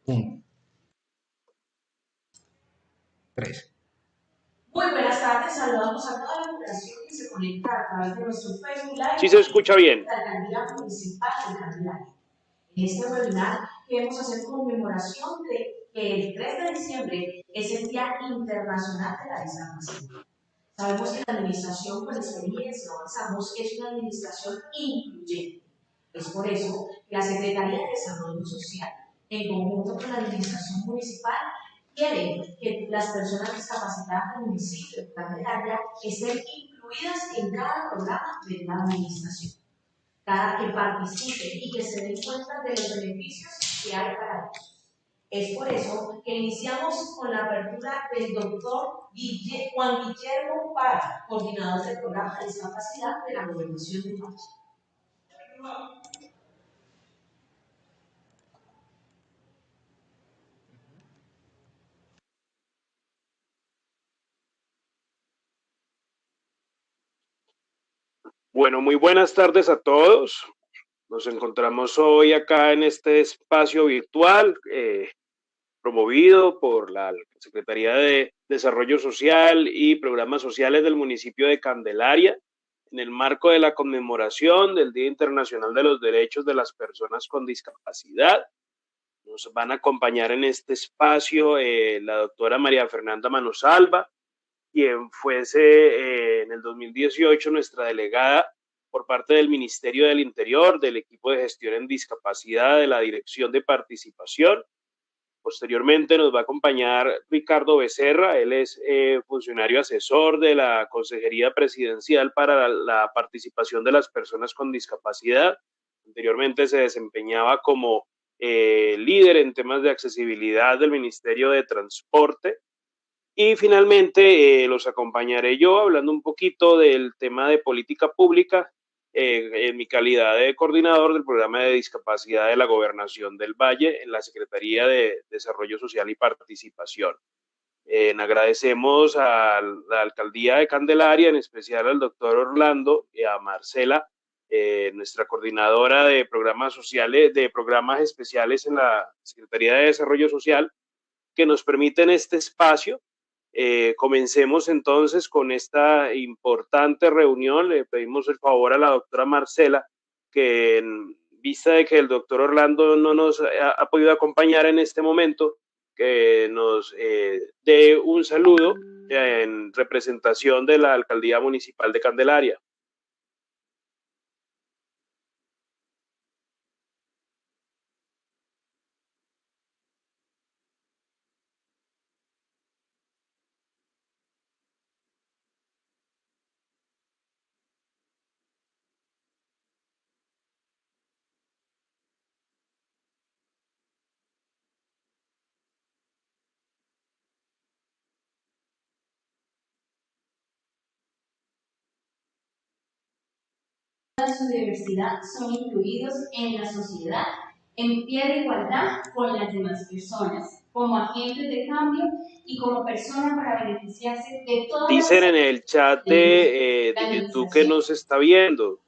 Uno, tres. Muy buenas tardes, saludamos a toda la población que se conecta a través de nuestro Facebook Sí Live se escucha bien. de la Alcaldía Municipal de Candelaria. En este webinar queremos hacer conmemoración de que el 3 de diciembre es el Día Internacional de la Discapacidad. Sabemos que la administración con experiencia avanzamos es una administración incluyente. Es por eso que la Secretaría de Desarrollo Social, en conjunto con la administración municipal, quiere que las personas discapacitadas del municipio de Candelaria estén incluidas en cada programa de la administración, cada que participe y que se den cuenta de los beneficios que hay para ellos. Es por eso que iniciamos con la apertura del doctor Juan Guillermo Parra, coordinador del programa de discapacidad de la Gobernación de Valle. Bueno, muy buenas tardes a todos. Nos encontramos hoy acá en este espacio virtual promovido por la Secretaría de Desarrollo Social y Programas Sociales del municipio de Candelaria, en el marco de la conmemoración del Día Internacional de los Derechos de las Personas con Discapacidad. Nos van a acompañar en este espacio la doctora María Fernanda Manosalva, quien fuese en el 2018 nuestra delegada por parte del Ministerio del Interior, del equipo de gestión en discapacidad, de la Dirección de Participación. Posteriormente nos va a acompañar Ricardo Becerra, él es funcionario asesor de la Consejería Presidencial para la participación de las personas con discapacidad. Anteriormente se desempeñaba como líder en temas de accesibilidad del Ministerio de Transporte. Y finalmente los acompañaré yo hablando un poquito del tema de política pública en mi calidad de coordinador del programa de discapacidad de la Gobernación del Valle en la Secretaría de Desarrollo Social y Participación. Agradecemos a la Alcaldía de Candelaria, en especial al doctor Orlando y a Marcela, nuestra coordinadora de programas sociales, de programas especiales en la Secretaría de Desarrollo Social, que nos permiten este espacio. Comencemos entonces con esta importante reunión. Le pedimos el favor a la doctora Marcela que, en vista de que el doctor Orlando no nos ha podido acompañar en este momento, que nos dé un saludo en representación de la Alcaldía Municipal de Candelaria. Su diversidad son incluidos en la sociedad en pie de igualdad con las demás personas, como agentes de cambio y como personas para beneficiarse de todas Dicen en el chat de YouTube que nos está viendo.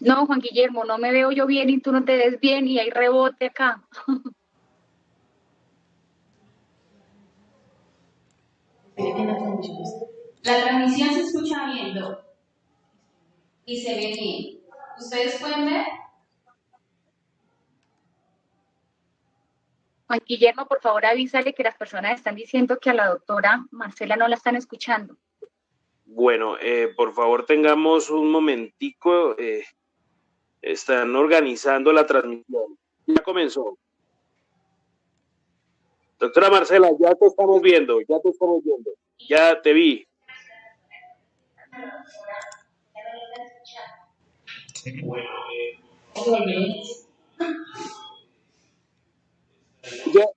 No, Juan Guillermo, no me veo yo bien y tú no te ves bien y hay rebote acá. La transmisión se escucha viendo y se ve bien. ¿Ustedes pueden ver? Juan Guillermo, por favor avísale que las personas están diciendo que a la doctora Marcela no la están escuchando. Bueno, por favor tengamos un momentico. Están organizando la transmisión. Ya comenzó. Doctora Marcela, ya te estamos viendo, ya te vi. Ya.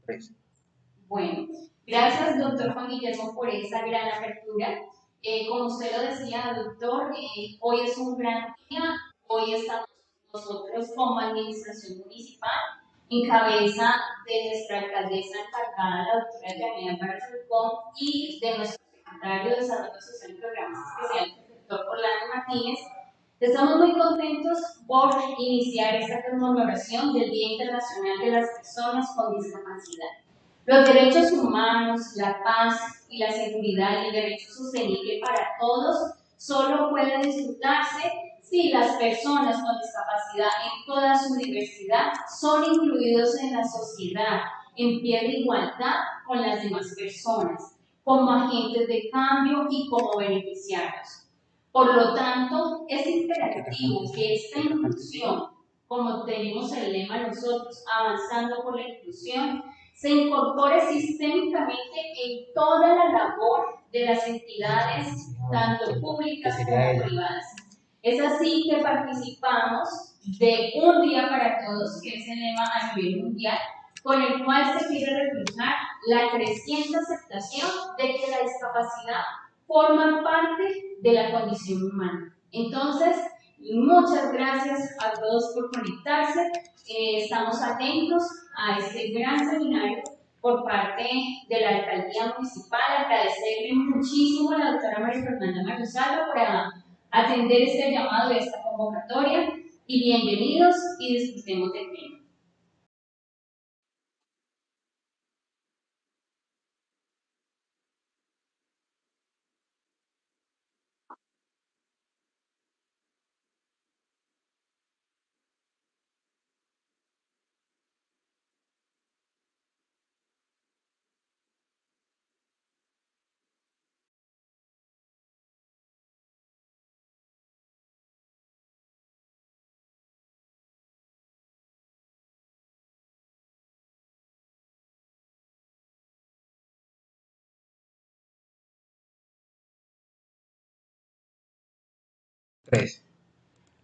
Tres. Bueno, gracias, doctor Juan Guillermo, por esa gran apertura. Como usted lo decía, doctor, hoy es un gran día. Hoy estamos nosotros como administración municipal en cabeza de nuestra alcaldesa encargada, la doctora Yanina Álvarez Rincón, y de nuestro secretario de Desarrollo Social y Programas Especiales, el doctor Orlando Martínez. Estamos muy contentos por iniciar esta conmemoración del Día Internacional de las Personas con Discapacidad. Los derechos humanos, la paz y la seguridad y el derecho sostenible para todos solo pueden disfrutarse si las personas con discapacidad en toda su diversidad son incluidos en la sociedad en pie de igualdad con las demás personas, como agentes de cambio y como beneficiarios. Por lo tanto, es imperativo que esta inclusión, como tenemos el lema nosotros, avanzando por la inclusión, se incorpore sistémicamente en toda la labor de las entidades, tanto públicas como privadas. Es así que participamos de Un Día para Todos, que es el lema a nivel mundial, con el cual se quiere reflejar la creciente aceptación de que la discapacidad forma parte de la condición humana. Entonces, muchas gracias a todos por conectarse. Estamos atentos a este gran seminario por parte de la Alcaldía Municipal. Agradecerle muchísimo a la doctora María Fernanda Mayosalva por atender este llamado de esta convocatoria. Y bienvenidos y disfrutemos del tema.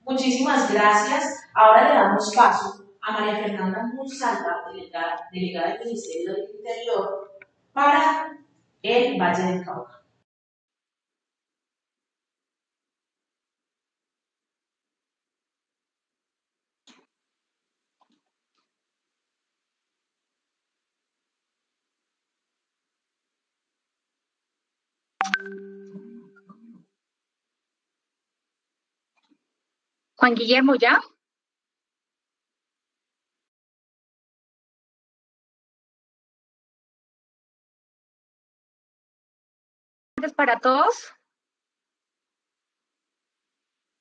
Muchísimas gracias. Ahora le damos paso a María Fernanda Monsalva, delegada del Ministerio del Interior, para el Valle del Cauca. Juan Guillermo, ¿ya? Para todos.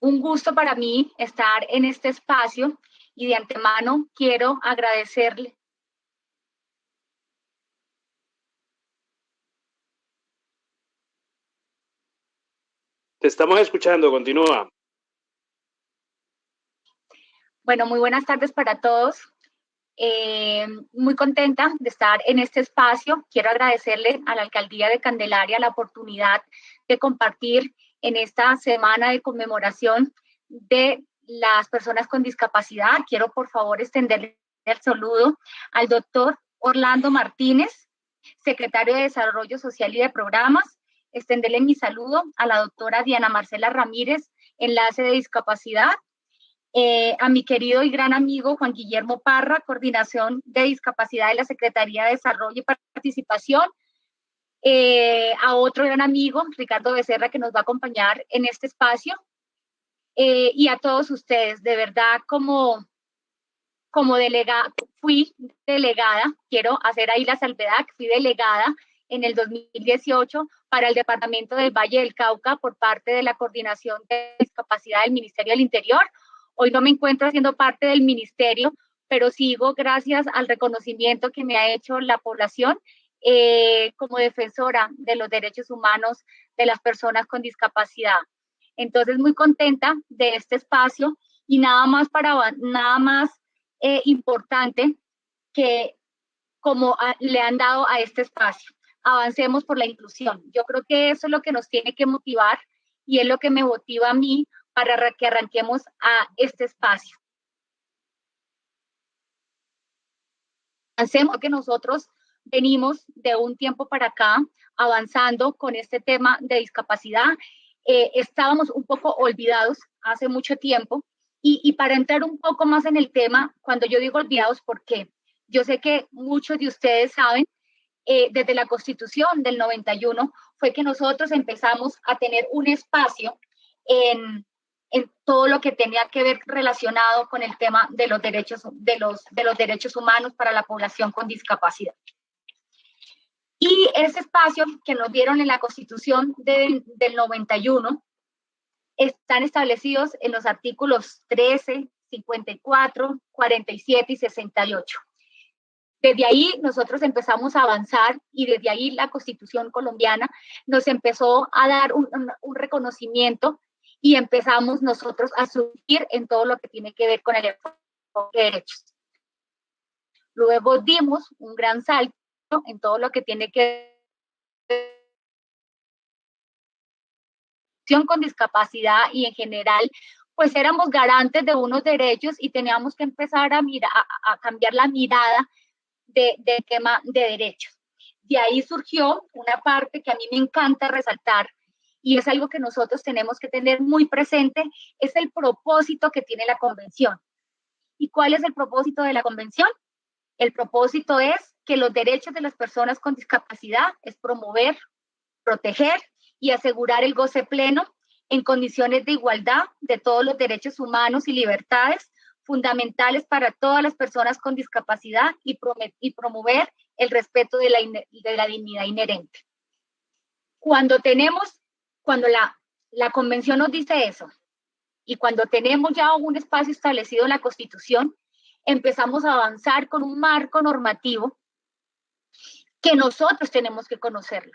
Un gusto para mí estar en este espacio y de antemano quiero agradecerle. Te estamos escuchando, continúa. Bueno, muy buenas tardes para todos. Muy contenta de estar en este espacio. Quiero agradecerle a la Alcaldía de Candelaria la oportunidad de compartir en esta semana de conmemoración de las personas con discapacidad. Quiero, por favor, extenderle el saludo al doctor Orlando Martínez, secretario de Desarrollo Social y de Programas. Extenderle mi saludo a la doctora Diana Marcela Ramírez, enlace de discapacidad. A mi querido y gran amigo Juan Guillermo Parra, coordinación de discapacidad de la Secretaría de Desarrollo y Participación, a otro gran amigo, Ricardo Becerra, que nos va a acompañar en este espacio, y a todos ustedes, de verdad, como delegada, fui delegada, quiero hacer ahí la salvedad, fui delegada en el 2018 para el Departamento del Valle del Cauca por parte de la Coordinación de Discapacidad del Ministerio del Interior. Hoy no me encuentro haciendo parte del ministerio, pero sigo gracias al reconocimiento que me ha hecho la población como defensora de los derechos humanos de las personas con discapacidad. Entonces, muy contenta de este espacio y nada más importante que como le han dado a este espacio. Avancemos por la inclusión. Yo creo que eso es lo que nos tiene que motivar y es lo que me motiva a mí para que arranquemos a este espacio. Avancemos que nosotros venimos de un tiempo para acá avanzando con este tema de discapacidad. Estábamos un poco olvidados hace mucho tiempo y para entrar un poco más en el tema, cuando yo digo olvidados, ¿por qué? Yo sé que muchos de ustedes saben, desde la Constitución del 91 fue que nosotros empezamos a tener un espacio en todo lo que tenía que ver relacionado con el tema de los derechos, de los derechos humanos para la población con discapacidad. Y ese espacio que nos dieron en la Constitución del 91 están establecidos en los artículos 13, 54, 47 y 68. Desde ahí nosotros empezamos a avanzar y desde ahí la Constitución colombiana nos empezó a dar un reconocimiento y empezamos nosotros a surgir en todo lo que tiene que ver con el enfoque de derechos. Luego dimos un gran salto en todo lo que tiene que ver con discapacidad y en general, pues éramos garantes de unos derechos y teníamos que empezar a cambiar la mirada del tema de derechos. De ahí surgió una parte que a mí me encanta resaltar y es algo que nosotros tenemos que tener muy presente, es el propósito que tiene la convención. ¿Y cuál es el propósito de la convención? El propósito es que los derechos de las personas con discapacidad es promover, proteger y asegurar el goce pleno en condiciones de igualdad de todos los derechos humanos y libertades fundamentales para todas las personas con discapacidad y promover el respeto de la dignidad inherente. Cuando la convención nos dice eso y cuando tenemos ya un espacio establecido en la Constitución, empezamos a avanzar con un marco normativo que nosotros tenemos que conocerlo.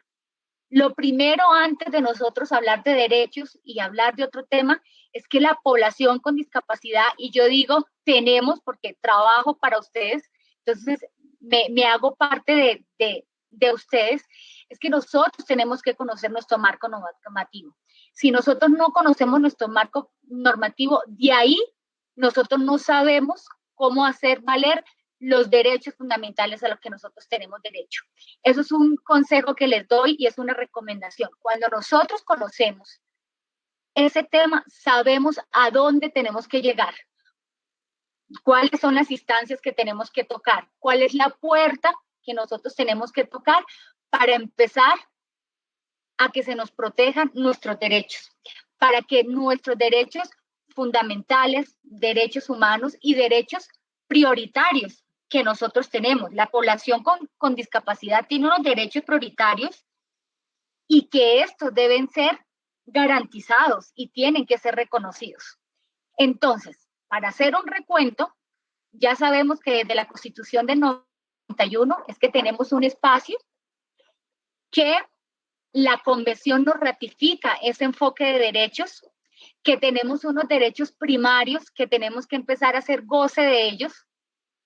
Lo primero, antes de nosotros hablar de derechos y hablar de otro tema, es que la población con discapacidad, y yo digo tenemos porque trabajo para ustedes, entonces me hago parte de ustedes, es que nosotros tenemos que conocer nuestro marco normativo. Si nosotros no conocemos nuestro marco normativo, de ahí nosotros no sabemos cómo hacer valer los derechos fundamentales a los que nosotros tenemos derecho. Eso es un consejo que les doy y es una recomendación. Cuando nosotros conocemos ese tema, sabemos a dónde tenemos que llegar, cuáles son las instancias que tenemos que tocar, cuál es la puerta que nosotros tenemos que tocar para empezar a que se nos protejan nuestros derechos, para que nuestros derechos fundamentales, derechos humanos y derechos prioritarios que nosotros tenemos. La población con discapacidad tiene unos derechos prioritarios y que estos deben ser garantizados y tienen que ser reconocidos. Entonces, para hacer un recuento, ya sabemos que desde la Constitución del 91 es que tenemos un espacio que la Convención nos ratifica ese enfoque de derechos, que tenemos unos derechos primarios que tenemos que empezar a hacer goce de ellos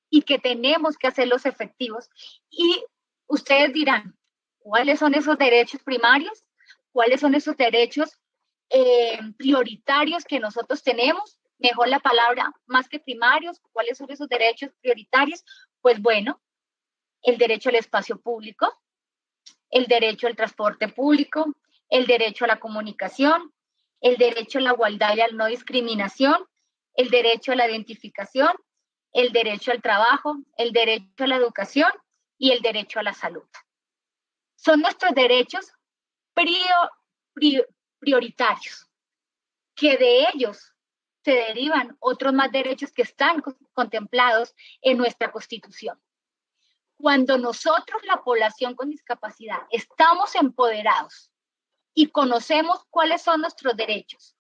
y que tenemos que hacerlos efectivos. Y ustedes dirán, ¿cuáles son esos derechos primarios? ¿Cuáles son esos derechos prioritarios que nosotros tenemos? Mejor la palabra más que primarios. ¿Cuáles son esos derechos prioritarios? Pues bueno, el derecho al espacio público, el derecho al transporte público, el derecho a la comunicación, el derecho a la igualdad y a la no discriminación, el derecho a la identificación, el derecho al trabajo, el derecho a la educación y el derecho a la salud. Son nuestros derechos prioritarios, que de ellos se derivan otros más derechos que están contemplados en nuestra Constitución. Cuando nosotros, la población con discapacidad, estamos empoderados y conocemos cuáles son nuestros derechos,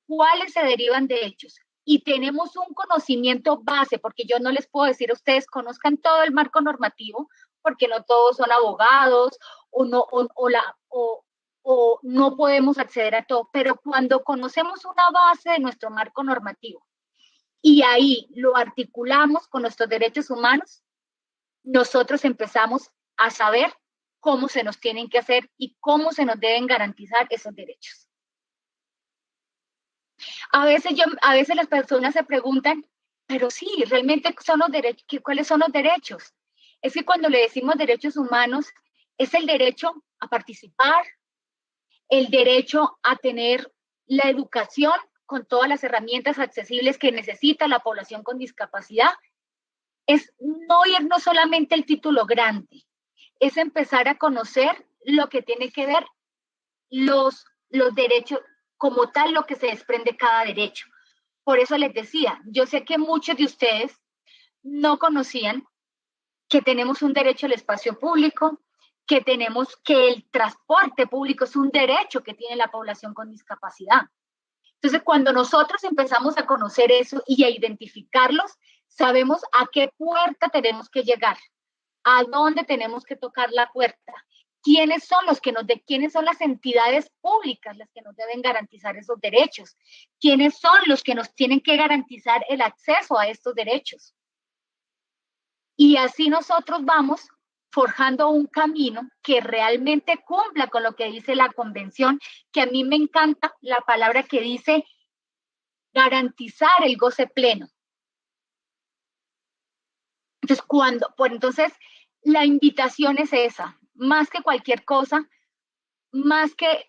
cuáles se derivan de ellos, y tenemos un conocimiento base, porque yo no les puedo decir a ustedes conozcan todo el marco normativo, porque no todos son abogados o no podemos acceder a todo, pero cuando conocemos una base de nuestro marco normativo y ahí lo articulamos con nuestros derechos humanos, nosotros empezamos a saber cómo se nos tienen que hacer y cómo se nos deben garantizar esos derechos. A veces las personas se preguntan, pero sí, realmente son los derechos, ¿cuáles son los derechos? es que cuando le decimos derechos humanos, es el derecho a participar, el derecho a tener la educación con todas las herramientas accesibles que necesita la población con discapacidad. Es no irnos solamente el título grande, es empezar a conocer lo que tiene que ver los derechos como tal, lo que se desprende cada derecho. Por eso les decía, yo sé que muchos de ustedes no conocían que tenemos un derecho al espacio público, que tenemos que el transporte público es un derecho que tiene la población con discapacidad. Entonces, cuando nosotros empezamos a conocer eso y a identificarlos, sabemos a qué puerta tenemos que llegar, a dónde tenemos que tocar la puerta, quiénes son quiénes son las entidades públicas las que nos deben garantizar esos derechos, quiénes son los que nos tienen que garantizar el acceso a estos derechos. Y así nosotros vamos forjando un camino que realmente cumpla con lo que dice la convención, que a mí me encanta la palabra que dice garantizar el goce pleno. Entonces, la invitación es esa, más que cualquier cosa, más que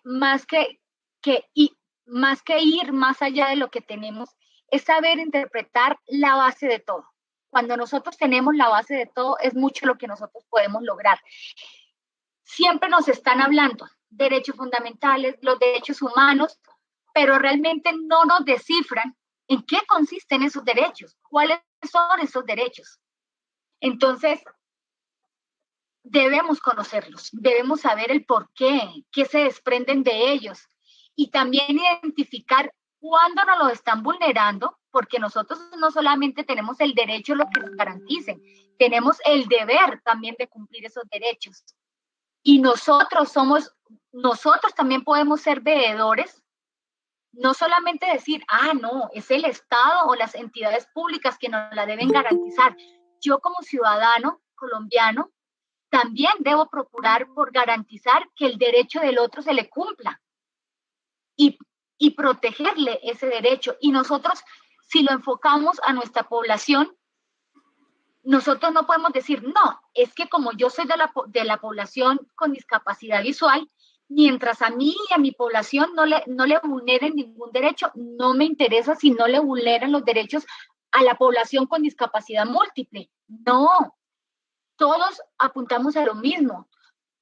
ir más allá de lo que tenemos, es saber interpretar la base de todo. Cuando nosotros tenemos la base de todo, es mucho lo que nosotros podemos lograr. Siempre nos están hablando derechos fundamentales, los derechos humanos, pero realmente no nos descifran en qué consisten esos derechos, cuáles son esos derechos. Entonces, debemos conocerlos, debemos saber el por qué se desprenden de ellos y también identificar cuándo nos los están vulnerando, porque nosotros no solamente tenemos el derecho a lo que nos garanticen, tenemos el deber también de cumplir esos derechos. Y nosotros también podemos ser veedores, no solamente decir, no, es el Estado o las entidades públicas que nos la deben garantizar. Yo como ciudadano colombiano también debo procurar por garantizar que el derecho del otro se le cumpla y protegerle ese derecho. Y nosotros, si lo enfocamos a nuestra población, nosotros no podemos decir, no, es que como yo soy de la población con discapacidad visual, mientras a mí y a mi población no le vulneren ningún derecho, no me interesa si no le vulneran los derechos a la población con discapacidad múltiple. No, todos apuntamos a lo mismo,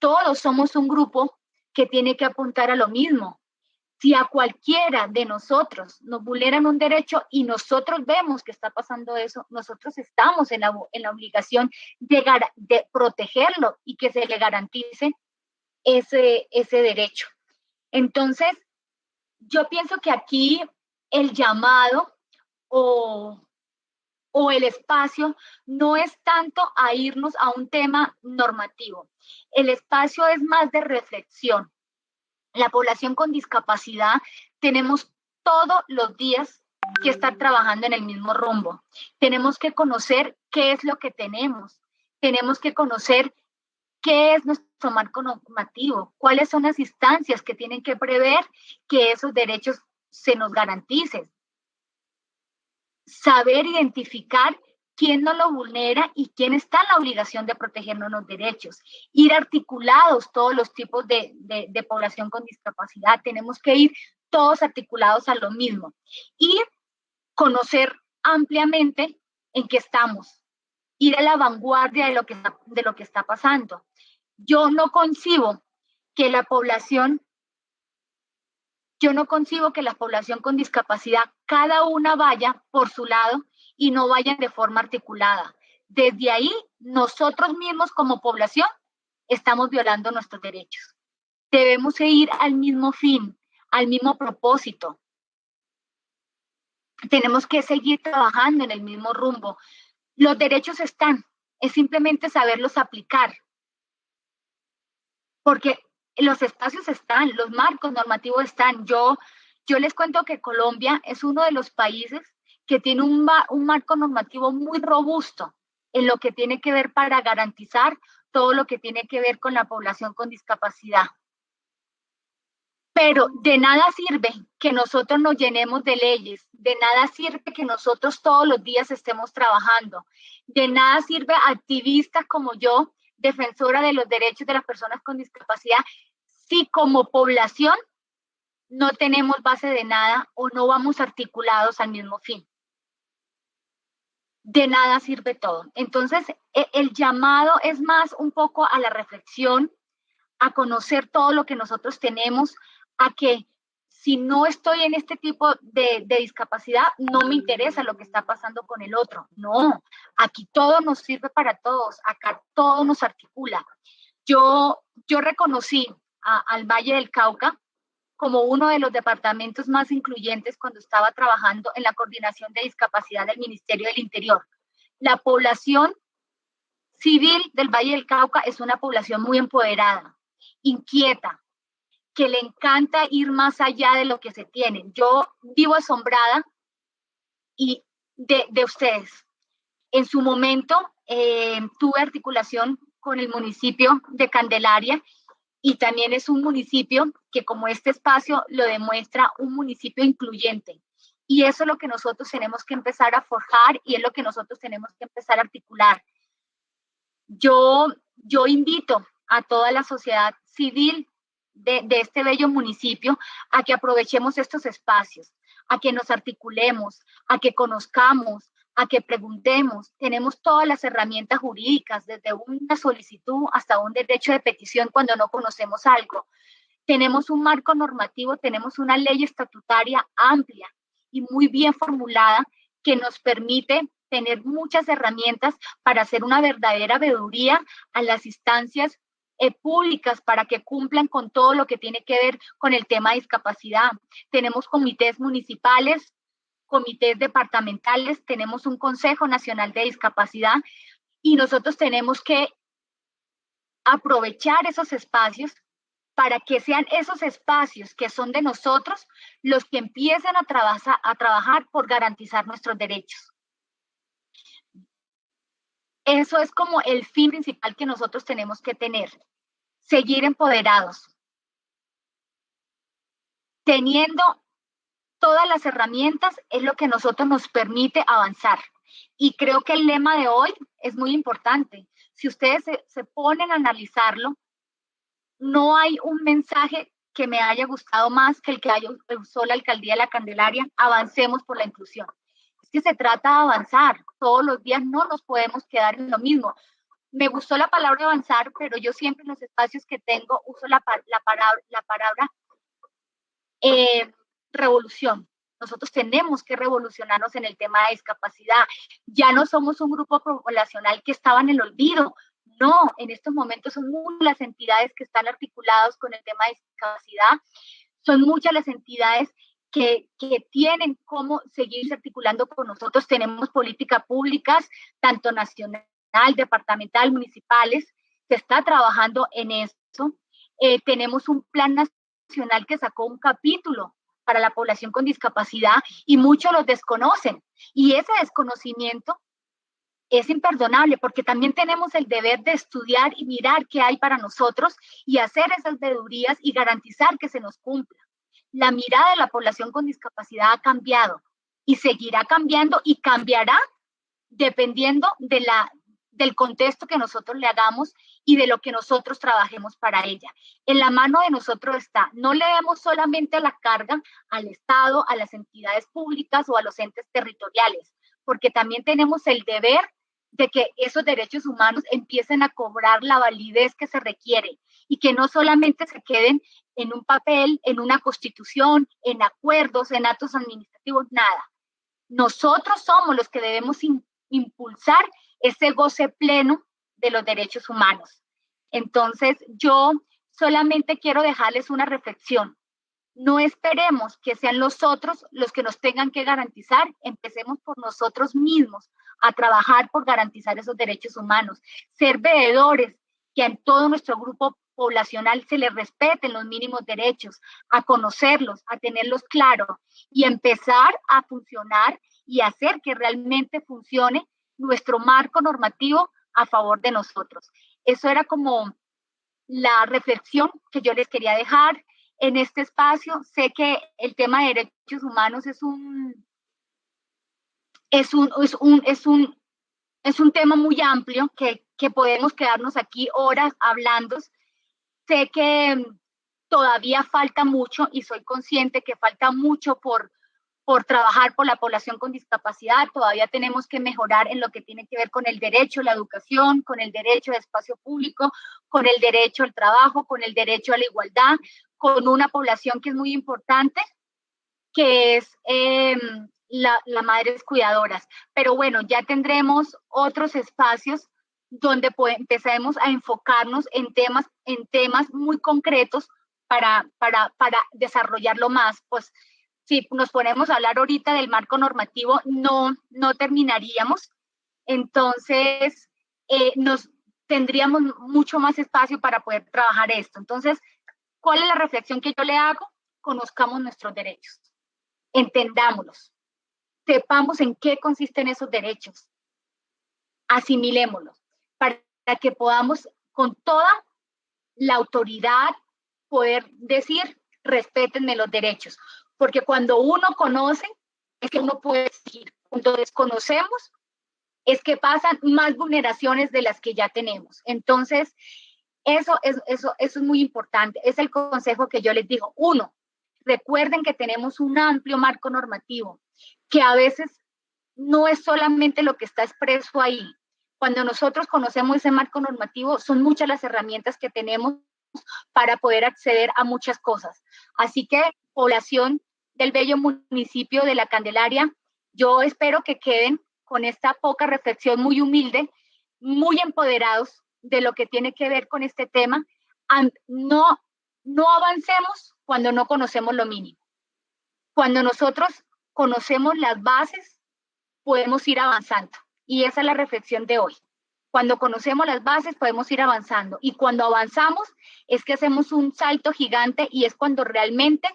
todos somos un grupo que tiene que apuntar a lo mismo. Si a cualquiera de nosotros nos vulneran un derecho y nosotros vemos que está pasando eso, nosotros estamos en la obligación de protegerlo y que se le garantice ese derecho. Entonces, yo pienso que aquí el llamado o el espacio no es tanto a irnos a un tema normativo. El espacio es más de reflexión. La población con discapacidad tenemos todos los días que estar trabajando en el mismo rumbo. Tenemos que conocer qué es lo que tenemos. Tenemos que conocer qué es nuestro marco normativo, cuáles son las instancias que tienen que prever que esos derechos se nos garanticen. Saber identificar quién no lo vulnera y quién está en la obligación de protegernos los derechos. Ir articulados todos los tipos de población con discapacidad. Tenemos que ir todos articulados a lo mismo. Y conocer ampliamente en qué estamos. Ir a la vanguardia de lo que está pasando. Yo no concibo que la población con discapacidad, cada una vaya por su lado y no vayan de forma articulada. Desde ahí, nosotros mismos como población estamos violando nuestros derechos. Debemos ir al mismo fin, al mismo propósito. Tenemos que seguir trabajando en el mismo rumbo. Los derechos están, es simplemente saberlos aplicar. Porque los espacios están, los marcos normativos están. Yo les cuento que Colombia es uno de los países que tiene un marco normativo muy robusto en lo que tiene que ver para garantizar todo lo que tiene que ver con la población con discapacidad. Pero de nada sirve que nosotros nos llenemos de leyes, de nada sirve que nosotros todos los días estemos trabajando, de nada sirve activistas como yo, defensora de los derechos de las personas con discapacidad, si como población no tenemos base de nada o no vamos articulados al mismo fin. De nada sirve todo. Entonces, el llamado es más un poco a la reflexión, a conocer todo lo que nosotros tenemos, a que si no estoy en este tipo de discapacidad, no me interesa lo que está pasando con el otro. No, aquí todo nos sirve para todos, acá todo nos articula. Yo reconocí al Valle del Cauca como uno de los departamentos más incluyentes cuando estaba trabajando en la coordinación de discapacidad del Ministerio del Interior. La población civil del Valle del Cauca es una población muy empoderada, inquieta, que le encanta ir más allá de lo que se tiene. Yo vivo asombrada de ustedes. En su momento tuve articulación con el municipio de Candelaria y también es un municipio que, como este espacio lo demuestra, un municipio incluyente. Y eso es lo que nosotros tenemos que empezar a forjar y es lo que nosotros tenemos que empezar a articular. Yo invito a toda la sociedad civil de este bello municipio a que aprovechemos estos espacios, a que nos articulemos, a que conozcamos, a que preguntemos. Tenemos todas las herramientas jurídicas, desde una solicitud hasta un derecho de petición cuando no conocemos algo. Tenemos un marco normativo, tenemos una ley estatutaria amplia y muy bien formulada que nos permite tener muchas herramientas para hacer una verdadera veeduría a las instancias públicas para que cumplan con todo lo que tiene que ver con el tema de discapacidad. Tenemos comités municipales, comités departamentales, tenemos un Consejo Nacional de Discapacidad y nosotros tenemos que aprovechar esos espacios para que sean esos espacios que son de nosotros los que empiecen a trabajar por garantizar nuestros derechos. Eso es como el fin principal que nosotros tenemos que tener, seguir empoderados, teniendo todas las herramientas es lo que nosotros nos permite avanzar. Y creo que el lema de hoy es muy importante. Si ustedes se ponen a analizarlo, no hay un mensaje que me haya gustado más que el que usó la Alcaldía de la Candelaria, avancemos por la inclusión. Es que se trata de avanzar, todos los días no nos podemos quedar en lo mismo. Me gustó la palabra avanzar, pero yo siempre en los espacios que tengo uso la palabra revolución. Nosotros tenemos que revolucionarnos en el tema de discapacidad. Ya no somos un grupo poblacional que estaba en el olvido. No, en estos momentos son muchas las entidades que están articuladas con el tema de discapacidad. Son muchas las entidades que tienen cómo seguirse articulando con nosotros. Tenemos políticas públicas, tanto nacional, departamental, municipales. Se está trabajando en eso. Tenemos un plan nacional que sacó un capítulo para la población con discapacidad y muchos los desconocen. Y ese desconocimiento es imperdonable porque también tenemos el deber de estudiar y mirar qué hay para nosotros y hacer esas veedurías y garantizar que se nos cumpla. La mirada de la población con discapacidad ha cambiado y seguirá cambiando y cambiará dependiendo del contexto que nosotros le hagamos y de lo que nosotros trabajemos para ella. En la mano de nosotros está, no le demos solamente la carga al Estado, a las entidades públicas o a los entes territoriales, porque también tenemos el deber de que esos derechos humanos empiecen a cobrar la validez que se requiere y que no solamente se queden en un papel, en una constitución, en acuerdos, en actos administrativos, nada. Nosotros somos los que debemos impulsar ese goce pleno de los derechos humanos. Entonces, yo solamente quiero dejarles una reflexión. No esperemos que sean los otros los que nos tengan que garantizar. Empecemos por nosotros mismos a trabajar por garantizar esos derechos humanos. Ser veedores, que en todo nuestro grupo poblacional se les respeten los mínimos derechos, a conocerlos, a tenerlos claros y empezar a funcionar y hacer que realmente funcione nuestro marco normativo a favor de nosotros. Eso era como la reflexión que yo les quería dejar en este espacio. Sé que el tema de derechos humanos es un tema muy amplio que podemos quedarnos aquí horas hablando. Sé que todavía falta mucho y soy consciente que falta mucho por trabajar por la población con discapacidad. Todavía tenemos que mejorar en lo que tiene que ver con el derecho a la educación, con el derecho al espacio público, con el derecho al trabajo, con el derecho a la igualdad, con una población que es muy importante, que es las madres cuidadoras. Pero bueno, ya tendremos otros espacios donde empecemos a enfocarnos en temas muy concretos para desarrollarlo más. Pues si nos ponemos a hablar ahorita del marco normativo, no terminaríamos. Entonces, tendríamos mucho más espacio para poder trabajar esto. Entonces, ¿cuál es la reflexión que yo le hago? Conozcamos nuestros derechos, entendámoslos, sepamos en qué consisten esos derechos, asimilémoslos, para que podamos con toda la autoridad poder decir, respétenme los derechos, porque cuando uno conoce, es que uno puede decir, cuando desconocemos, es que pasan más vulneraciones de las que ya tenemos. Entonces, eso es muy importante, es el consejo que yo les digo. Uno, recuerden que tenemos un amplio marco normativo, que a veces no es solamente lo que está expreso ahí. Cuando nosotros conocemos ese marco normativo, son muchas las herramientas que tenemos para poder acceder a muchas cosas. Así que, población del bello municipio de La Candelaria, yo espero que queden con esta poca reflexión muy humilde, muy empoderados de lo que tiene que ver con este tema. No avancemos cuando no conocemos lo mínimo. Cuando nosotros conocemos las bases, podemos ir avanzando. Y esa es la reflexión de hoy. Cuando conocemos las bases, podemos ir avanzando. Y cuando avanzamos, es que hacemos un salto gigante y es cuando realmente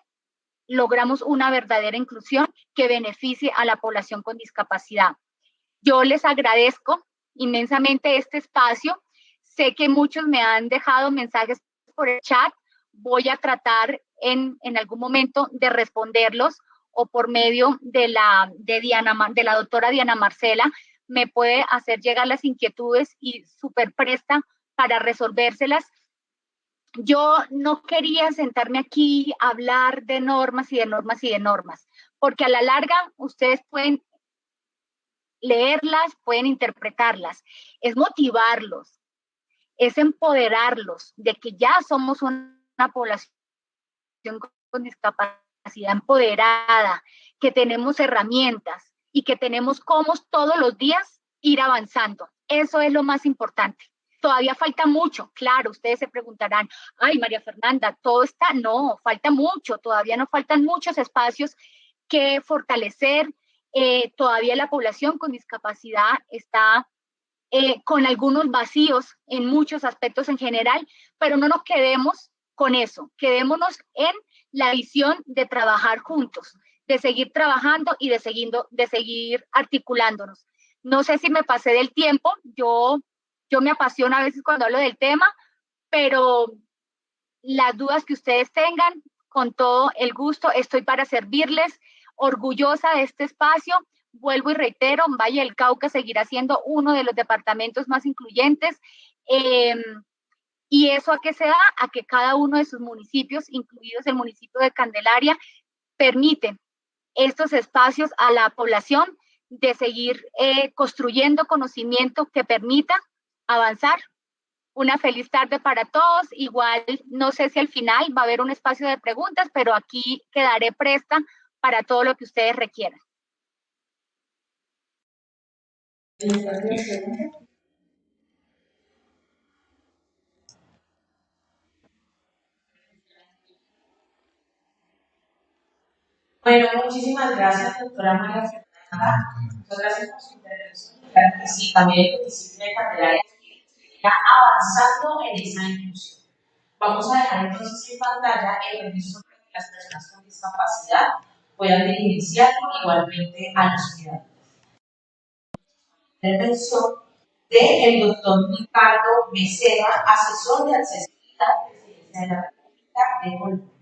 logramos una verdadera inclusión que beneficie a la población con discapacidad. Yo les agradezco inmensamente este espacio. Sé que muchos me han dejado mensajes por el chat. Voy a tratar en algún momento de responderlos o por medio de la doctora Diana Marcela, me puede hacer llegar las inquietudes y súper presta para resolvérselas. Yo no quería sentarme aquí a hablar de normas y de normas y de normas, porque a la larga ustedes pueden leerlas, pueden interpretarlas. Es motivarlos, es empoderarlos de que ya somos una población con discapacidad empoderada, que tenemos herramientas y que tenemos cómo todos los días ir avanzando. Eso es lo más importante. Todavía falta mucho, claro, ustedes se preguntarán, ay, María Fernanda, todo está, no, falta mucho, todavía nos faltan muchos espacios que fortalecer. Todavía la población con discapacidad está con algunos vacíos en muchos aspectos en general, pero no nos quedemos con eso, quedémonos en la visión de trabajar juntos, de seguir trabajando y de seguir articulándonos. No sé si me pasé del tiempo, yo me apasiono a veces cuando hablo del tema, pero las dudas que ustedes tengan, con todo el gusto, estoy para servirles, orgullosa de este espacio. Vuelvo y reitero, Valle del Cauca seguirá siendo uno de los departamentos más incluyentes. ¿Y eso a qué se da? A que cada uno de sus municipios, incluidos el municipio de Candelaria, permiten estos espacios a la población de seguir construyendo conocimiento que permita avanzar. Una feliz tarde para todos. Igual, no sé si al final va a haber un espacio de preguntas, pero aquí quedaré presta para todo lo que ustedes requieran. Bueno, muchísimas gracias, doctora María Fernanda. Muchas gracias por su intervención. Claro que sí, también el municipio de Candelaria está avanzando en esa inclusión. Vamos a dejar entonces en pantalla el registro para que las personas con discapacidad puedan diligenciarlo igualmente a los ciudadanos. Intervención del doctor Ricardo Becerra, asesor de accesibilidad, presidencia de la República de Colombia.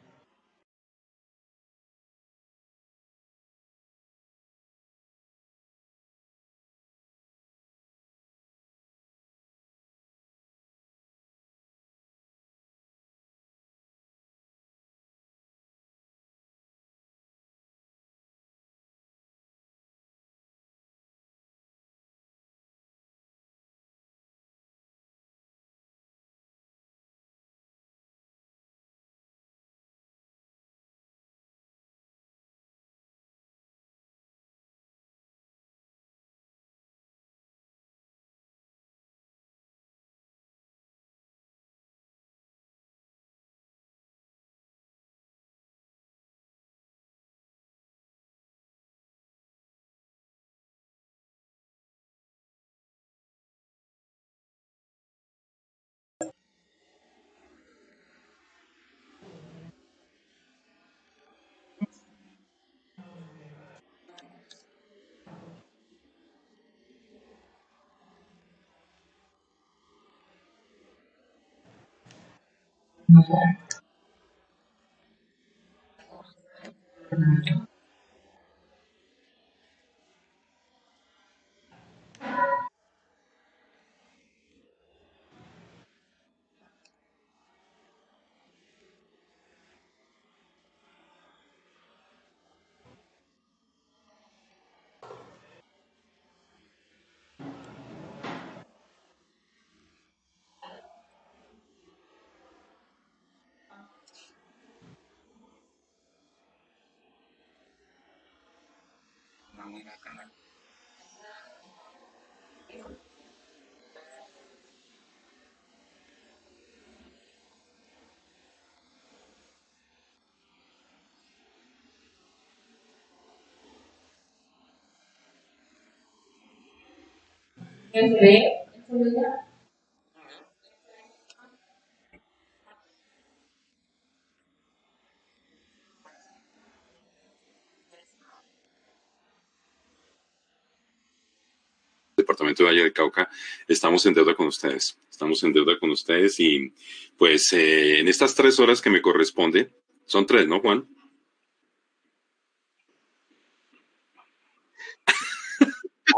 Departamento de Valle del Cauca, estamos en deuda con ustedes. Estamos en deuda con ustedes y pues en estas 3 horas que me corresponde, son 3, ¿no, Juan?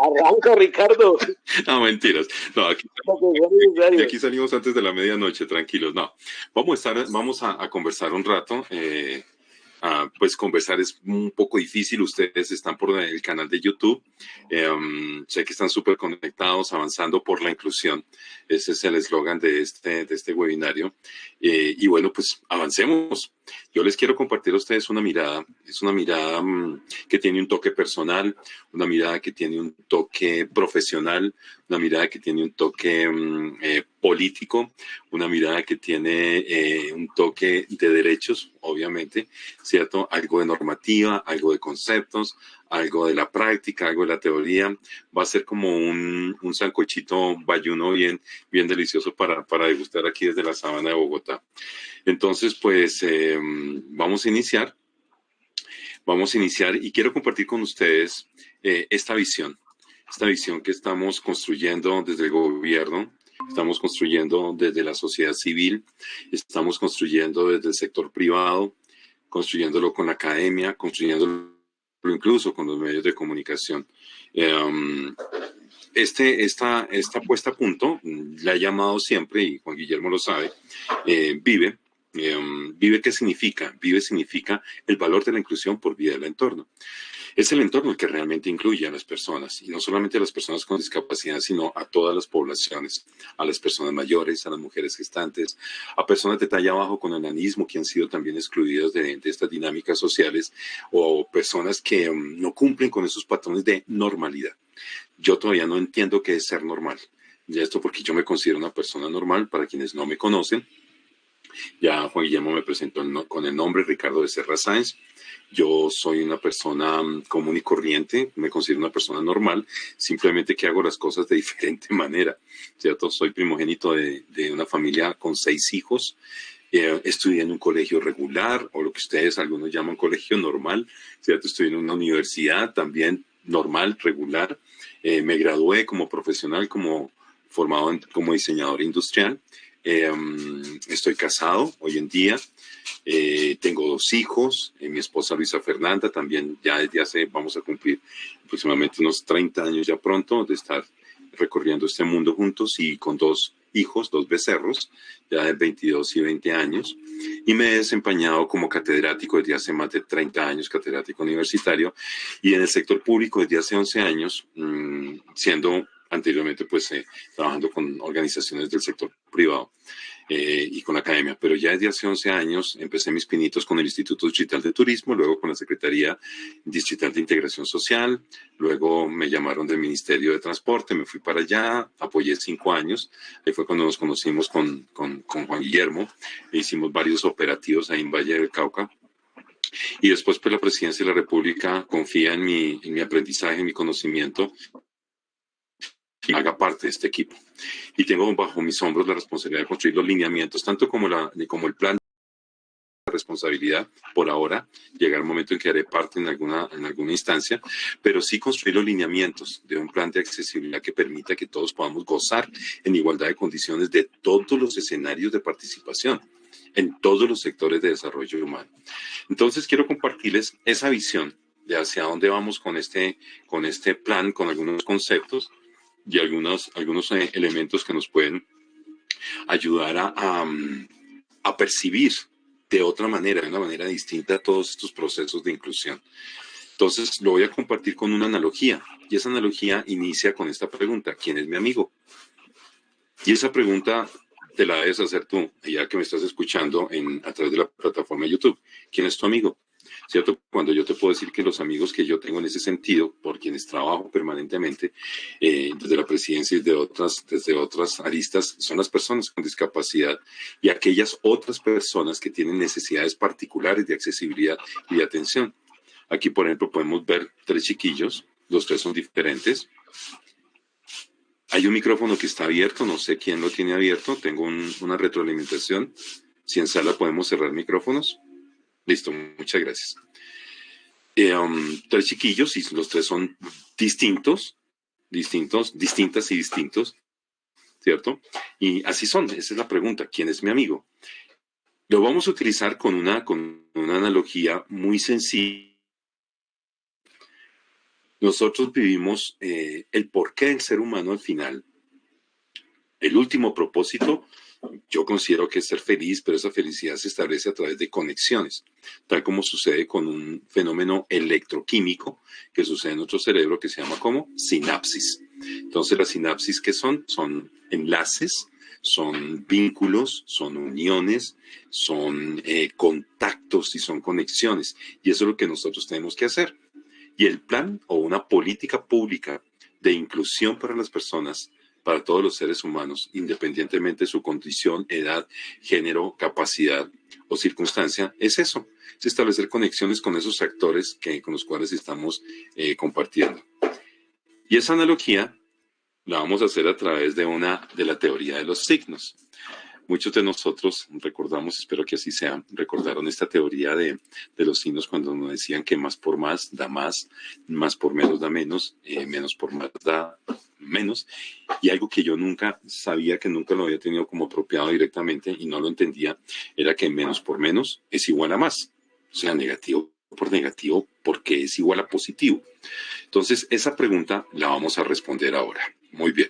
Arranca, Ricardo. No, mentiras. No, aquí salimos antes de la medianoche, tranquilos. No, vamos a conversar un rato. Pues conversar es un poco difícil. Ustedes están por el canal de YouTube. Sé que están súper conectados, avanzando por la inclusión. Ese es el eslogan de este webinario. Y bueno, pues avancemos. Yo les quiero compartir a ustedes una mirada. Es una mirada que tiene un toque personal, una mirada que tiene un toque profesional, una mirada que tiene un toque político, una mirada que tiene un toque de derechos, obviamente, ¿cierto? Algo de normativa, algo de conceptos, algo de la práctica, algo de la teoría. Va a ser como un sancochito bayuno bien delicioso para degustar aquí desde la sabana de Bogotá. Entonces, pues vamos a iniciar y quiero compartir con ustedes esta visión que estamos construyendo desde el gobierno, estamos construyendo desde la sociedad civil, estamos construyendo desde el sector privado, construyéndolo con la academia, construyéndolo incluso con los medios de comunicación. Esta puesta a punto, la he llamado siempre, y Juan Guillermo lo sabe, Vive. Vive, ¿qué significa? Vive significa el valor de la inclusión por vía del entorno. Es el entorno el que realmente incluye a las personas, y no solamente a las personas con discapacidad, sino a todas las poblaciones, a las personas mayores, a las mujeres gestantes, a personas de talla bajo con enanismo que han sido también excluidas de estas dinámicas sociales, o personas que no cumplen con esos patrones de normalidad. Yo todavía no entiendo qué es ser normal. Ya esto porque yo me considero una persona normal. Para quienes no me conocen, ya Juan Guillermo me presentó con el nombre Ricardo Becerra Sáenz. Yo soy una persona común y corriente, me considero una persona normal, simplemente que hago las cosas de diferente manera, ¿cierto? Soy primogénito de una familia con 6 hijos, estudié en un colegio regular, o lo que ustedes algunos llaman colegio normal, ¿cierto? Estudié en una universidad también normal, regular, me gradué como profesional, formado como diseñador industrial. Estoy casado hoy en día, tengo 2 hijos, mi esposa Luisa Fernanda también ya vamos a cumplir aproximadamente unos 30 años ya pronto de estar recorriendo este mundo juntos, y con 2 hijos, 2 becerros, ya de 22 y 20 años, y me he desempeñado como catedrático desde hace más de 30 años, catedrático universitario, y en el sector público desde hace 11 años, siendo anteriormente pues trabajando con organizaciones del sector privado y con la academia, pero ya desde hace 11 años empecé mis pinitos con el Instituto Distrital de Turismo, luego con la Secretaría Distrital de Integración Social, luego me llamaron del Ministerio de Transporte, me fui para allá, apoyé 5 años, ahí fue cuando nos conocimos con Juan Guillermo, e hicimos varios operativos ahí en Valle del Cauca. Y después pues la Presidencia de la República confía en mi aprendizaje, en mi conocimiento, y haga parte de este equipo. Y tengo bajo mis hombros la responsabilidad de construir los lineamientos, tanto como el plan de responsabilidad, por ahora, llegar el momento en que haré parte en alguna instancia, pero sí construir los lineamientos de un plan de accesibilidad que permita que todos podamos gozar en igualdad de condiciones de todos los escenarios de participación. en todos los sectores de desarrollo humano. Entonces, quiero compartirles esa visión de hacia dónde vamos con este plan, con algunos conceptos y algunos elementos que nos pueden ayudar a percibir de otra manera, de una manera distinta, todos estos procesos de inclusión. Entonces, lo voy a compartir con una analogía, y esa analogía inicia con esta pregunta: ¿quién es mi amigo? Y esa pregunta te la debes hacer tú, ya que me estás escuchando a través de la plataforma de YouTube. ¿Quién es tu amigo? ¿Cierto? Cuando yo te puedo decir que los amigos que yo tengo en ese sentido, por quienes trabajo permanentemente, desde la presidencia y desde otras aristas, son las personas con discapacidad y aquellas otras personas que tienen necesidades particulares de accesibilidad y de atención. Aquí, por ejemplo, podemos ver 3 chiquillos, los 3 son diferentes. Hay un micrófono que está abierto, no sé quién lo tiene abierto, tengo una retroalimentación. Si en sala podemos cerrar micrófonos. Listo, muchas gracias. 3 chiquillos y los 3 son distintas y distintos, ¿cierto? Y así son, esa es la pregunta: ¿quién es mi amigo? Lo vamos a utilizar con una analogía muy sencilla. Nosotros vivimos el porqué del ser humano al final. El último propósito, yo considero que es ser feliz, pero esa felicidad se establece a través de conexiones, tal como sucede con un fenómeno electroquímico que sucede en nuestro cerebro que se llama como sinapsis. Entonces, las sinapsis, ¿qué son? Son enlaces, son vínculos, son uniones, son contactos y son conexiones. Y eso es lo que nosotros tenemos que hacer. Y el plan o una política pública de inclusión para las personas, para todos los seres humanos, independientemente de su condición, edad, género, capacidad o circunstancia, es eso: es establecer conexiones con esos actores con los cuales estamos compartiendo. Y esa analogía la vamos a hacer a través de la teoría de los signos. Muchos de nosotros recordamos, espero que así sea, recordaron esta teoría de los signos cuando nos decían que más por más da más, más por menos da menos, menos por más da menos. Y algo que yo nunca sabía, que nunca lo había tenido como apropiado directamente y no lo entendía, era que menos por menos es igual a más. O sea, negativo por negativo, porque es igual a positivo. Entonces, esa pregunta la vamos a responder ahora. Muy bien.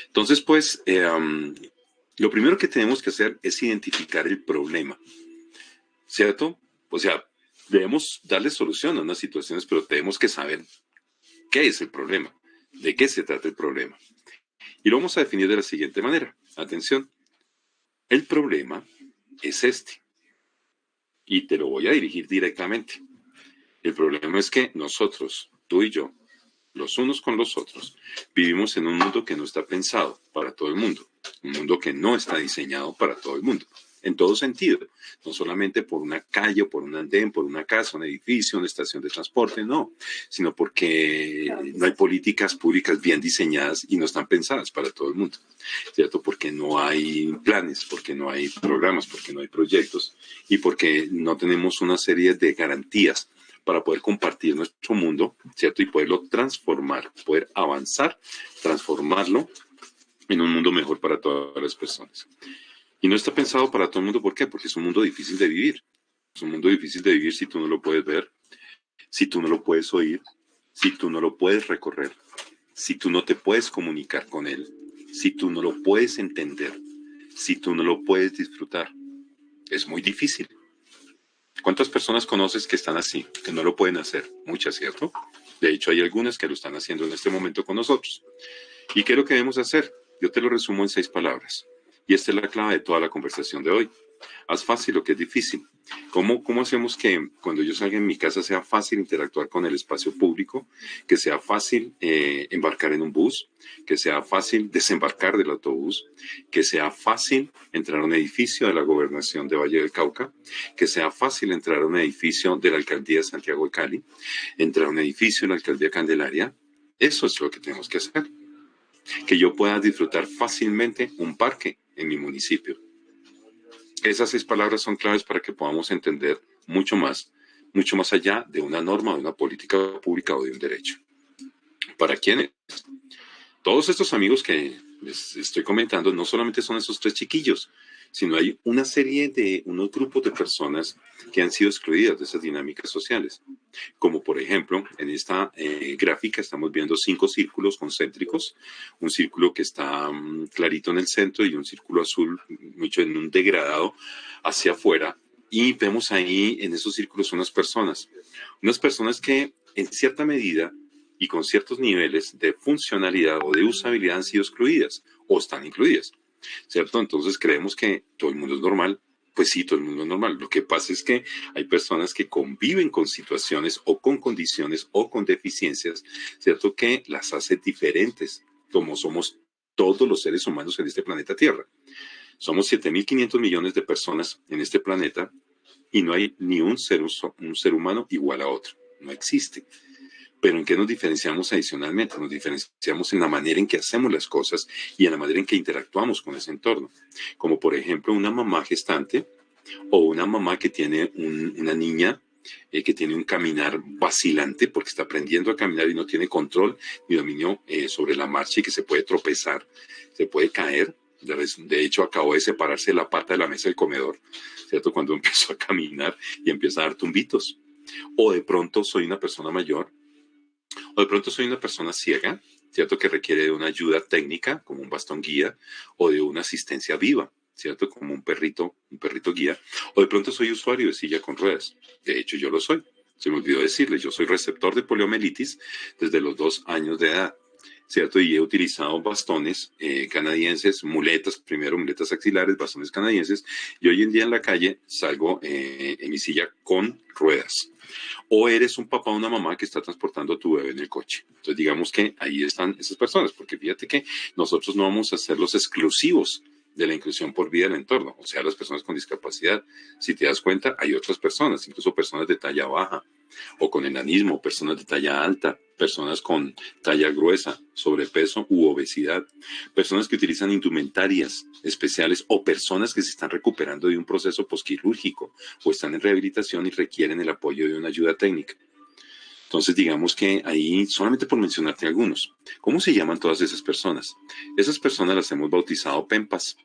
Entonces, pues, lo primero que tenemos que hacer es identificar el problema, ¿cierto? O sea, debemos darle solución a unas situaciones, pero tenemos que saber qué es el problema, de qué se trata el problema. Y lo vamos a definir de la siguiente manera. Atención, el problema es este. Y te lo voy a dirigir directamente. El problema es que nosotros, tú y yo, los unos con los otros, vivimos en un mundo que no está pensado para todo el mundo, un mundo que no está diseñado para todo el mundo, en todo sentido, no solamente por una calle, por un andén, por una casa, un edificio, una estación de transporte, no, sino porque no hay políticas públicas bien diseñadas y no están pensadas para todo el mundo, ¿cierto? Porque no hay planes, porque no hay programas, porque no hay proyectos y porque no tenemos una serie de garantías para poder compartir nuestro mundo, ¿cierto? Y poderlo transformar, poder avanzar, transformarlo en un mundo mejor para todas las personas. Y no está pensado para todo el mundo, ¿por qué? Porque es un mundo difícil de vivir. Es un mundo difícil de vivir si tú no lo puedes ver, si tú no lo puedes oír, si tú no lo puedes recorrer, si tú no te puedes comunicar con él, si tú no lo puedes entender, si tú no lo puedes disfrutar. Es muy difícil. ¿Cuántas personas conoces que están así, que no lo pueden hacer? Muchas, ¿cierto? De hecho, hay algunas que lo están haciendo en este momento con nosotros. ¿Y qué es lo que debemos hacer? Yo te lo resumo en 6 palabras. Y esta es la clave de toda la conversación de hoy. Haz fácil lo que es difícil. ¿Cómo hacemos que cuando yo salga en mi casa sea fácil interactuar con el espacio público? Que sea fácil embarcar en un bus, que sea fácil desembarcar del autobús, que sea fácil entrar a un edificio de la Gobernación de Valle del Cauca, que sea fácil entrar a un edificio de la Alcaldía de Santiago de Cali, entrar a un edificio de la Alcaldía Candelaria. Eso es lo que tenemos que hacer. Que yo pueda disfrutar fácilmente un parque en mi municipio. Esas 6 palabras son claves para que podamos entender mucho más allá de una norma, de una política pública o de un derecho. ¿Para quiénes? Todos estos amigos que les estoy comentando no solamente son esos 3 chiquillos, sino hay una serie de unos grupos de personas que han sido excluidas de esas dinámicas sociales. Como por ejemplo, en esta gráfica estamos viendo 5 círculos concéntricos, un círculo que está clarito en el centro y un círculo azul, mucho en un degradado hacia afuera. Y vemos ahí en esos círculos unas personas que en cierta medida y con ciertos niveles de funcionalidad o de usabilidad han sido excluidas o están incluidas, ¿cierto? Entonces creemos que todo el mundo es normal. Pues sí, todo el mundo es normal. Lo que pasa es que hay personas que conviven con situaciones o con condiciones o con deficiencias, ¿cierto? Que las hace diferentes, como somos todos los seres humanos en este planeta Tierra. Somos 7.500 millones de personas en este planeta y no hay ni un ser humano igual a otro. No existe. Pero ¿en qué nos diferenciamos adicionalmente? Nos diferenciamos en la manera en que hacemos las cosas y en la manera en que interactuamos con ese entorno. Como por ejemplo una mamá gestante o una mamá que tiene una niña que tiene un caminar vacilante porque está aprendiendo a caminar y no tiene control ni dominio sobre la marcha y que se puede tropezar, se puede caer. De hecho, acabó de separarse la pata de la mesa del comedor, ¿cierto? Cuando empezó a caminar y empieza a dar tumbitos. O de pronto soy una persona mayor, o de pronto soy una persona ciega, ¿cierto? Que requiere de una ayuda técnica, como un bastón guía, o de una asistencia viva, ¿cierto? Como un perrito guía. O de pronto soy usuario de silla con ruedas. De hecho, yo lo soy. Se me olvidó decirles, yo soy receptor de poliomielitis desde los 2 años de edad, ¿cierto? Y he utilizado bastones canadienses, primero muletas axilares, bastones canadienses, y hoy en día en la calle salgo en mi silla con ruedas. O eres un papá o una mamá que está transportando a tu bebé en el coche. Entonces digamos que ahí están esas personas, porque fíjate que nosotros no vamos a ser los exclusivos de la inclusión por vida del entorno, o sea, las personas con discapacidad. Si te das cuenta, hay otras personas, incluso personas de talla baja o con enanismo, personas de talla alta, personas con talla gruesa, sobrepeso u obesidad, personas que utilizan indumentarias especiales o personas que se están recuperando de un proceso posquirúrgico o están en rehabilitación y requieren el apoyo de una ayuda técnica. Entonces, digamos que ahí, solamente por mencionarte algunos, ¿cómo se llaman todas esas personas? Esas personas las hemos bautizado PEMPAS.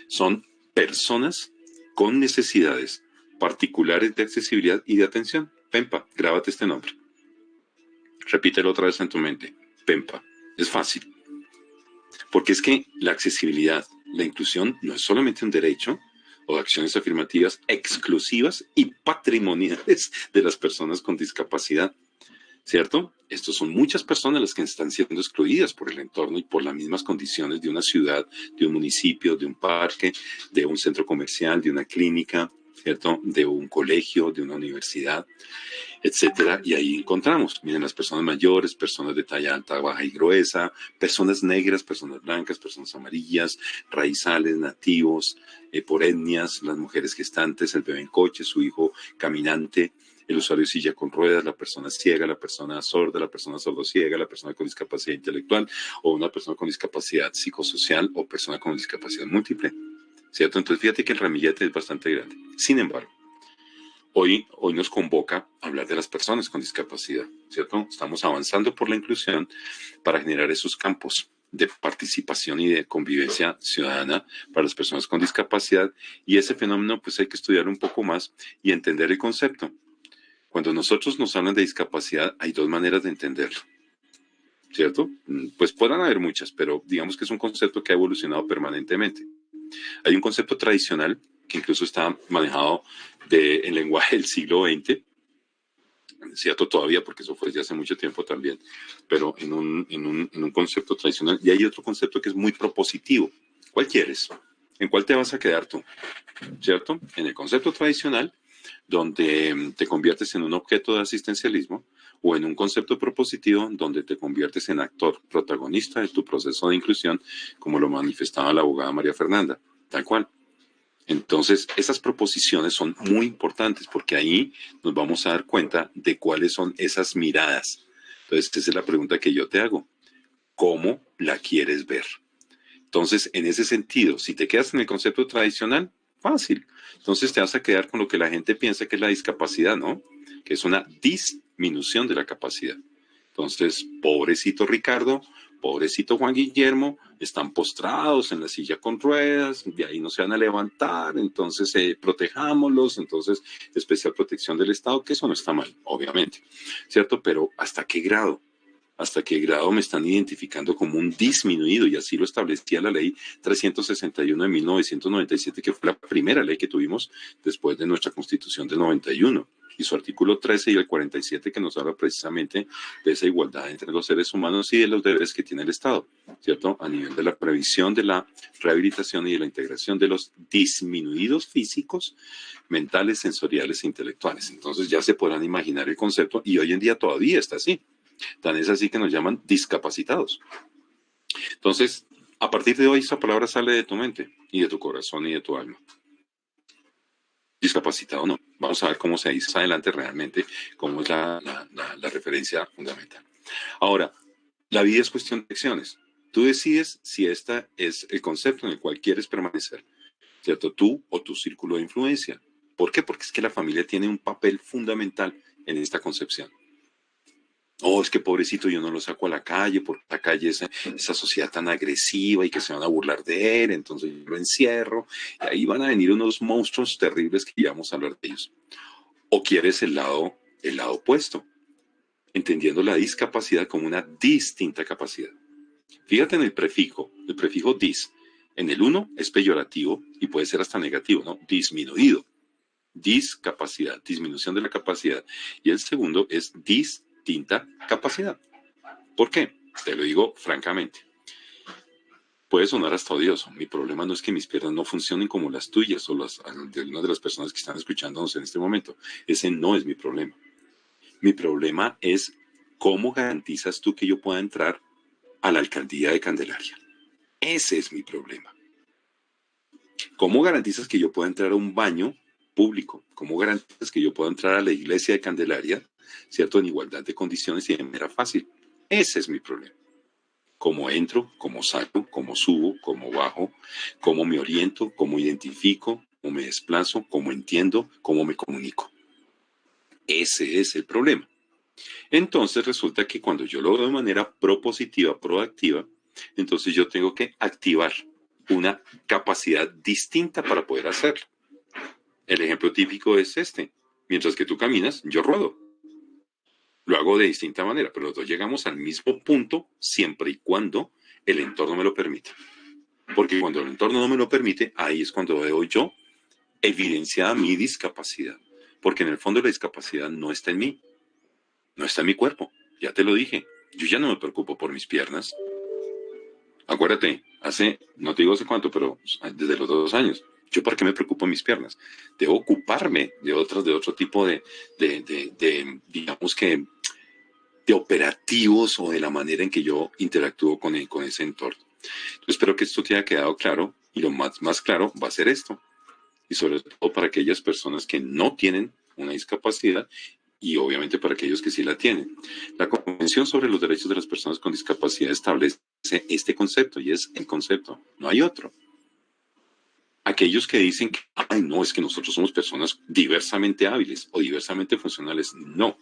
Son personas con necesidades particulares de accesibilidad y de atención. PEMPA, grábate este nombre. Repítelo otra vez en tu mente. PEMPA. Es fácil. Porque es que la accesibilidad, la inclusión, no es solamente un derecho o acciones afirmativas exclusivas y patrimoniales de las personas con discapacidad, ¿cierto? Estos son muchas personas las que están siendo excluidas por el entorno y por las mismas condiciones de una ciudad, de un municipio, de un parque, de un centro comercial, de una clínica, ¿cierto? De un colegio, de una universidad, etcétera. Y ahí encontramos, miren, las personas mayores, personas de talla alta, baja y gruesa, personas negras, personas blancas, personas amarillas, raizales, nativos, por etnias, las mujeres gestantes, el bebé en coche, su hijo caminante, el usuario de silla con ruedas, la persona ciega, la persona sorda, la persona sordociega, la persona con discapacidad intelectual o una persona con discapacidad psicosocial o persona con discapacidad múltiple, ¿cierto? Entonces fíjate que el ramillete es bastante grande. Sin embargo, hoy nos convoca a hablar de las personas con discapacidad, ¿cierto? Estamos avanzando por la inclusión para generar esos campos de participación y de convivencia ciudadana para las personas con discapacidad, y ese fenómeno pues hay que estudiarlo un poco más y entender el concepto. Cuando nosotros nos hablan de discapacidad, hay 2 maneras de entenderlo, ¿cierto? Pues podrán haber muchas, pero digamos que es un concepto que ha evolucionado permanentemente. Hay un concepto tradicional que incluso está manejado en lenguaje del siglo XX, cierto todavía, porque eso fue desde hace mucho tiempo también, pero en un concepto tradicional. Y hay otro concepto que es muy propositivo. ¿Cuál quieres? ¿En cuál te vas a quedar tú? ¿Cierto? En el concepto tradicional, donde te conviertes en un objeto de asistencialismo, o en un concepto propositivo donde te conviertes en actor, protagonista de tu proceso de inclusión, como lo manifestaba la abogada María Fernanda, tal cual. Entonces, esas proposiciones son muy importantes porque ahí nos vamos a dar cuenta de cuáles son esas miradas. Entonces, esa es la pregunta que yo te hago. ¿Cómo la quieres ver? Entonces, en ese sentido, si te quedas en el concepto tradicional, fácil. Entonces te vas a quedar con lo que la gente piensa que es la discapacidad, ¿no? Que es una disminución de la capacidad. Entonces, pobrecito Ricardo, pobrecito Juan Guillermo, están postrados en la silla con ruedas, de ahí no se van a levantar, entonces protejámoslos, entonces especial protección del Estado, que eso no está mal, obviamente, ¿cierto? Pero ¿hasta qué grado? ¿Hasta qué grado me están identificando como un disminuido? Y así lo establecía la ley 361 de 1997, que fue la primera ley que tuvimos después de nuestra Constitución del 91. Y su artículo 13 y el 47, que nos habla precisamente de esa igualdad entre los seres humanos y de los deberes que tiene el Estado, ¿cierto? A nivel de la previsión, de la rehabilitación y de la integración de los disminuidos físicos, mentales, sensoriales e intelectuales. Entonces ya se podrán imaginar el concepto, y hoy en día todavía está así. Tan es así que nos llaman discapacitados. Entonces, a partir de hoy, esa palabra sale de tu mente y de tu corazón y de tu alma. Discapacitado no. Vamos a ver cómo se dice adelante realmente, cómo es la referencia fundamental. Ahora, la vida es cuestión de elecciones. Tú decides si este es el concepto en el cual quieres permanecer, ¿cierto? Tú o tu círculo de influencia. ¿Por qué? Porque es que la familia tiene un papel fundamental en esta concepción. Oh, es que pobrecito, yo no lo saco a la calle, porque la calle es esa sociedad tan agresiva y que se van a burlar de él, entonces yo lo encierro, y ahí van a venir unos monstruos terribles que ya vamos a hablar de ellos. O quieres el lado opuesto, entendiendo la discapacidad como una distinta capacidad. Fíjate en el prefijo dis. En el uno es peyorativo y puede ser hasta negativo, ¿no? Disminuido. Discapacidad, disminución de la capacidad. Y el segundo es distinta capacidad. ¿Por qué? Te lo digo francamente. Puede sonar hasta odioso. Mi problema no es que mis piernas no funcionen como las tuyas o las de una de las personas que están escuchándonos en este momento. Ese no es mi problema. Mi problema es cómo garantizas tú que yo pueda entrar a la alcaldía de Candelaria. Ese es mi problema. ¿Cómo garantizas que yo pueda entrar a un baño público? ¿Cómo garantizas que yo pueda entrar a la iglesia de Candelaria, ¿cierto? En igualdad de condiciones y de manera fácil. Ese es mi problema. Cómo entro, cómo salgo, cómo subo, cómo bajo, cómo me oriento, cómo identifico, cómo me desplazo, cómo entiendo, cómo me comunico. Ese es el problema. Entonces resulta que cuando yo lo veo de manera propositiva, proactiva, entonces yo tengo que activar una capacidad distinta para poder hacerlo. El ejemplo típico es este. Mientras que tú caminas, yo ruedo. Lo hago de distinta manera, pero los dos llegamos al mismo punto siempre y cuando el entorno me lo permita. Porque cuando el entorno no me lo permite, ahí es cuando veo yo evidenciada mi discapacidad. Porque en el fondo la discapacidad no está en mí, no está en mi cuerpo. Ya te lo dije, yo ya no me preocupo por mis piernas. Acuérdate, no te digo hace cuánto, pero desde los 2 años. ¿Yo para qué me preocupo de mis piernas? Debo ocuparme de otro tipo digamos que, de operativos o de la manera en que yo interactúo con ese entorno. Entonces, espero que esto te haya quedado claro, y lo más claro va a ser esto. Y sobre todo para aquellas personas que no tienen una discapacidad y obviamente para aquellos que sí la tienen. La Convención sobre los Derechos de las Personas con Discapacidad establece este concepto, y es el concepto, no hay otro. Aquellos que dicen que, ay, no, es que nosotros somos personas diversamente hábiles o diversamente funcionales, no.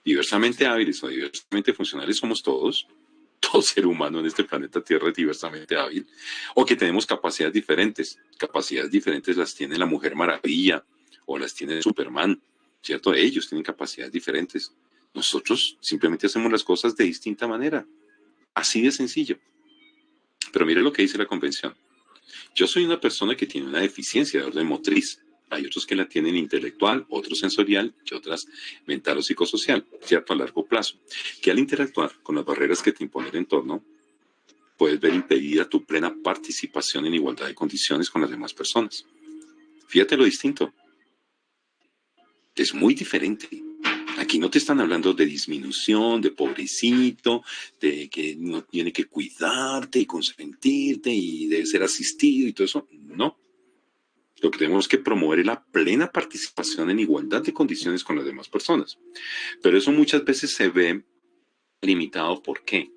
Diversamente hábiles o diversamente funcionales somos todos. Todo ser humano en este planeta Tierra es diversamente hábil, o que tenemos capacidades diferentes. Capacidades diferentes las tiene la Mujer Maravilla o las tiene Superman, ¿cierto? Ellos tienen capacidades diferentes. Nosotros simplemente hacemos las cosas de distinta manera. Así de sencillo. Pero mire lo que dice la Convención. Yo soy una persona que tiene una deficiencia de orden motriz. Hay otros que la tienen intelectual, otros sensorial y otras mental o psicosocial, ¿cierto? A largo plazo. Que al interactuar con las barreras que te impone el entorno, puedes ver impedida tu plena participación en igualdad de condiciones con las demás personas. Fíjate lo distinto. Es muy diferente. Aquí no te están hablando de disminución, de pobrecito, de que no tiene que cuidarte y consentirte y debe ser asistido y todo eso. No. Lo que tenemos que promover es la plena participación en igualdad de condiciones con las demás personas. Pero eso muchas veces se ve limitado. ¿Por qué?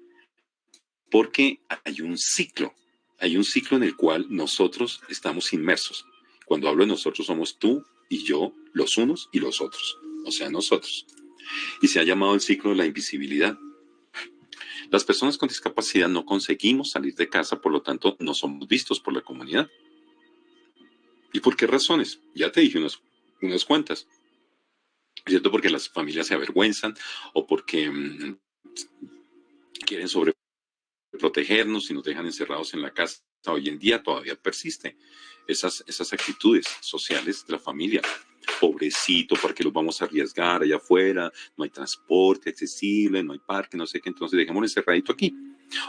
Porque hay un ciclo en el cual nosotros estamos inmersos. Cuando hablo de nosotros, somos tú y yo, los unos y los otros, o sea, nosotros. Y se ha llamado el ciclo de la invisibilidad. Las personas con discapacidad no conseguimos salir de casa, por lo tanto, no somos vistos por la comunidad. ¿Y por qué razones? Ya te dije unas cuantas. ¿Cierto? Porque las familias se avergüenzan o porque quieren sobreprotegernos y nos dejan encerrados en la casa. Hoy en día todavía persiste esas actitudes sociales de la familia. Pobrecito, ¿para qué los vamos a arriesgar allá afuera? No hay transporte accesible, no hay parque, no sé qué, entonces dejémoslo encerradito aquí.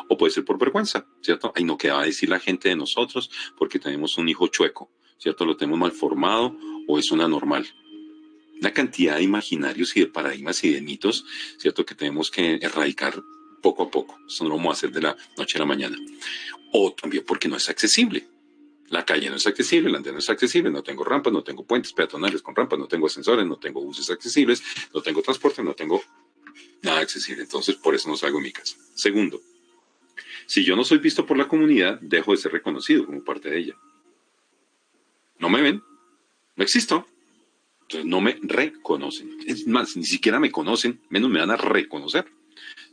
O puede ser por vergüenza, ¿cierto? Ahí no queda a decir la gente de nosotros porque tenemos un hijo chueco, ¿cierto? Lo tenemos mal formado o es una normal. Una cantidad de imaginarios y de paradigmas y de mitos, ¿cierto? Que tenemos que erradicar poco a poco. Eso no lo vamos a hacer de la noche a la mañana. O también porque no es accesible. La calle no es accesible, el andén no es accesible, no tengo rampas, no tengo puentes peatonales con rampas, no tengo ascensores, no tengo buses accesibles, no tengo transporte, no tengo nada accesible. Entonces, por eso no salgo de mi casa. Segundo, si yo no soy visto por la comunidad, dejo de ser reconocido como parte de ella. No me ven, no existo. Entonces no me reconocen. Es más, ni siquiera me conocen, menos me van a reconocer,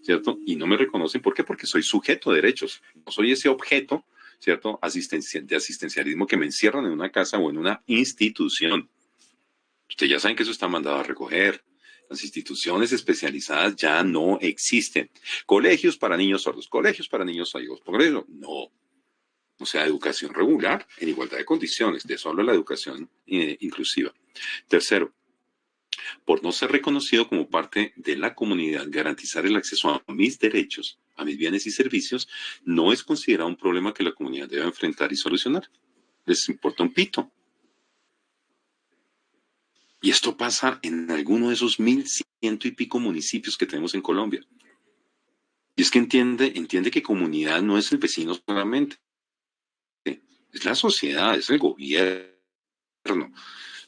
¿cierto? Y no me reconocen, ¿por qué? Porque soy sujeto de derechos. No soy ese objeto, ¿cierto? De asistencialismo que me encierran en una casa o en una institución. Ustedes ya saben que eso está mandado a recoger. Las instituciones especializadas ya no existen. Colegios para niños sordos, colegios para niños ciegos. ¿Por eso? No. O sea, educación regular en igualdad de condiciones. De eso habla la educación inclusiva. Tercero, por no ser reconocido como parte de la comunidad, garantizar el acceso a mis derechos, a mis bienes y servicios, no es considerado un problema que la comunidad deba enfrentar y solucionar. Les importa un pito. Y esto pasa en alguno de esos 1.100 y pico municipios que tenemos en Colombia. Y es que entiende que comunidad no es el vecino solamente. Es la sociedad, es el gobierno,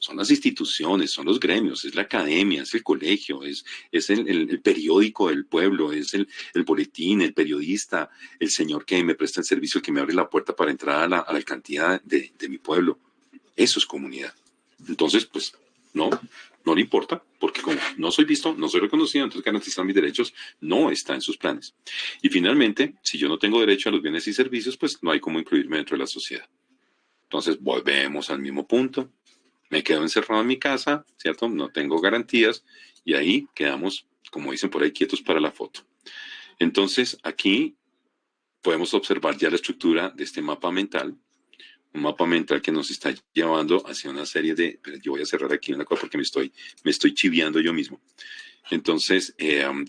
son las instituciones, son los gremios, es la academia, es el colegio, es el periódico del pueblo, es el boletín, el periodista, el señor que me presta el servicio, que me abre la puerta para entrar a la alcaldía de mi pueblo. Eso es comunidad. Entonces, pues, no le importa, porque como no soy visto, no soy reconocido, entonces garantizar mis derechos no está en sus planes. Y finalmente, si yo no tengo derecho a los bienes y servicios, pues no hay cómo incluirme dentro de la sociedad. Entonces, volvemos al mismo punto. Me quedo encerrado en mi casa, ¿cierto? No tengo garantías y ahí quedamos, como dicen por ahí, quietos para la foto. Entonces, aquí podemos observar ya la estructura de este mapa mental, un mapa mental que nos está llevando hacia una serie de... Yo voy a cerrar aquí una cosa porque me estoy chiviando yo mismo. Entonces,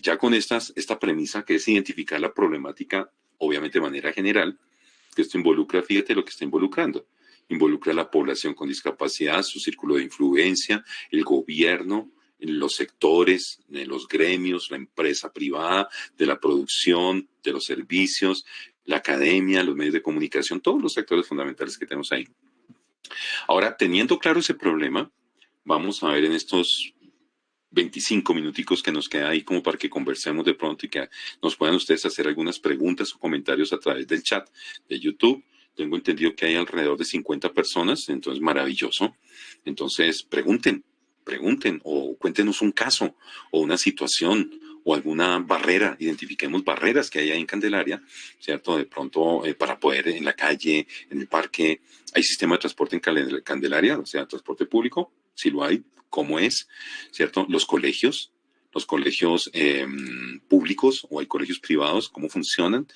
ya con esta premisa que es identificar la problemática, obviamente de manera general, que esto involucra, fíjate lo que está involucrando. Involucra a la población con discapacidad, su círculo de influencia, el gobierno, los sectores, los gremios, la empresa privada, de la producción, de los servicios, la academia, los medios de comunicación, todos los sectores fundamentales que tenemos ahí. Ahora, teniendo claro ese problema, vamos a ver en estos 25 minuticos que nos queda ahí como para que conversemos de pronto y que nos puedan ustedes hacer algunas preguntas o comentarios a través del chat de YouTube. Tengo entendido que hay alrededor de 50 personas, entonces maravilloso. Entonces pregunten o cuéntenos un caso o una situación o alguna barrera. Identifiquemos barreras que hay ahí en Candelaria, ¿cierto? De pronto para poder en la calle, en el parque, ¿hay sistema de transporte en Candelaria? O sea, transporte público, si lo hay, ¿cómo es? ¿Cierto? Los colegios públicos o hay colegios privados, ¿cómo funcionan?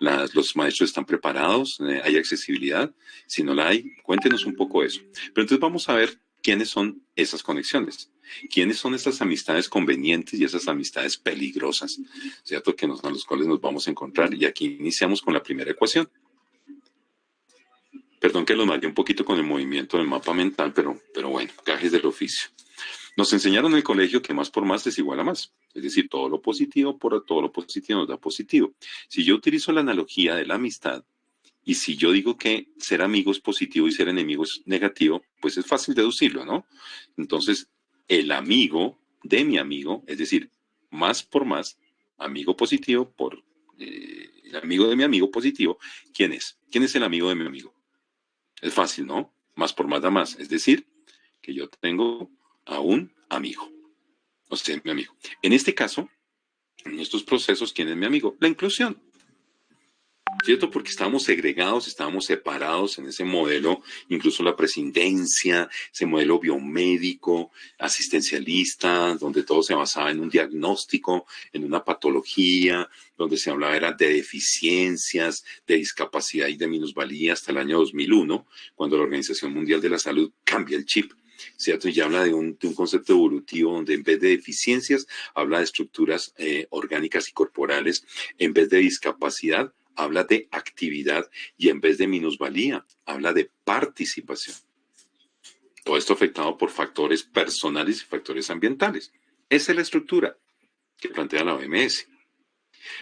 Los maestros están preparados, hay accesibilidad. Si no la hay, cuéntenos un poco eso. Pero entonces vamos a ver quiénes son esas conexiones, quiénes son esas amistades convenientes y esas amistades peligrosas, ¿cierto? A los cuales nos vamos a encontrar. Y aquí iniciamos con la primera ecuación. Perdón que los marqué un poquito con el movimiento del mapa mental, pero bueno, gajes del oficio. Nos enseñaron en el colegio que más por más es igual a más. Es decir, todo lo positivo por todo lo positivo nos da positivo. Si yo utilizo la analogía de la amistad, y si yo digo que ser amigo es positivo y ser enemigo es negativo, pues es fácil deducirlo, ¿no? Entonces, el amigo de mi amigo, es decir, más por más, amigo positivo por el amigo de mi amigo positivo, ¿quién es? ¿Quién es el amigo de mi amigo? Es fácil, ¿no? Más por más da más. Es decir, que yo tengo a un amigo. O sea, mi amigo. En este caso, En estos procesos, ¿quién es mi amigo? La inclusión. ¿Cierto? Porque estábamos segregados, estábamos separados en ese modelo, incluso la presidencia, ese modelo biomédico, asistencialista, donde todo se basaba en un diagnóstico, en una patología, donde se hablaba era de deficiencias, de discapacidad y de minusvalía hasta el año 2001, cuando la Organización Mundial de la Salud cambia el chip. ¿Cierto? Y ya habla de un concepto evolutivo donde en vez de deficiencias habla de estructuras orgánicas y corporales, en vez de discapacidad habla de actividad y en vez de minusvalía habla de participación. Todo esto afectado por factores personales y factores ambientales. Esa es la estructura que plantea la OMS.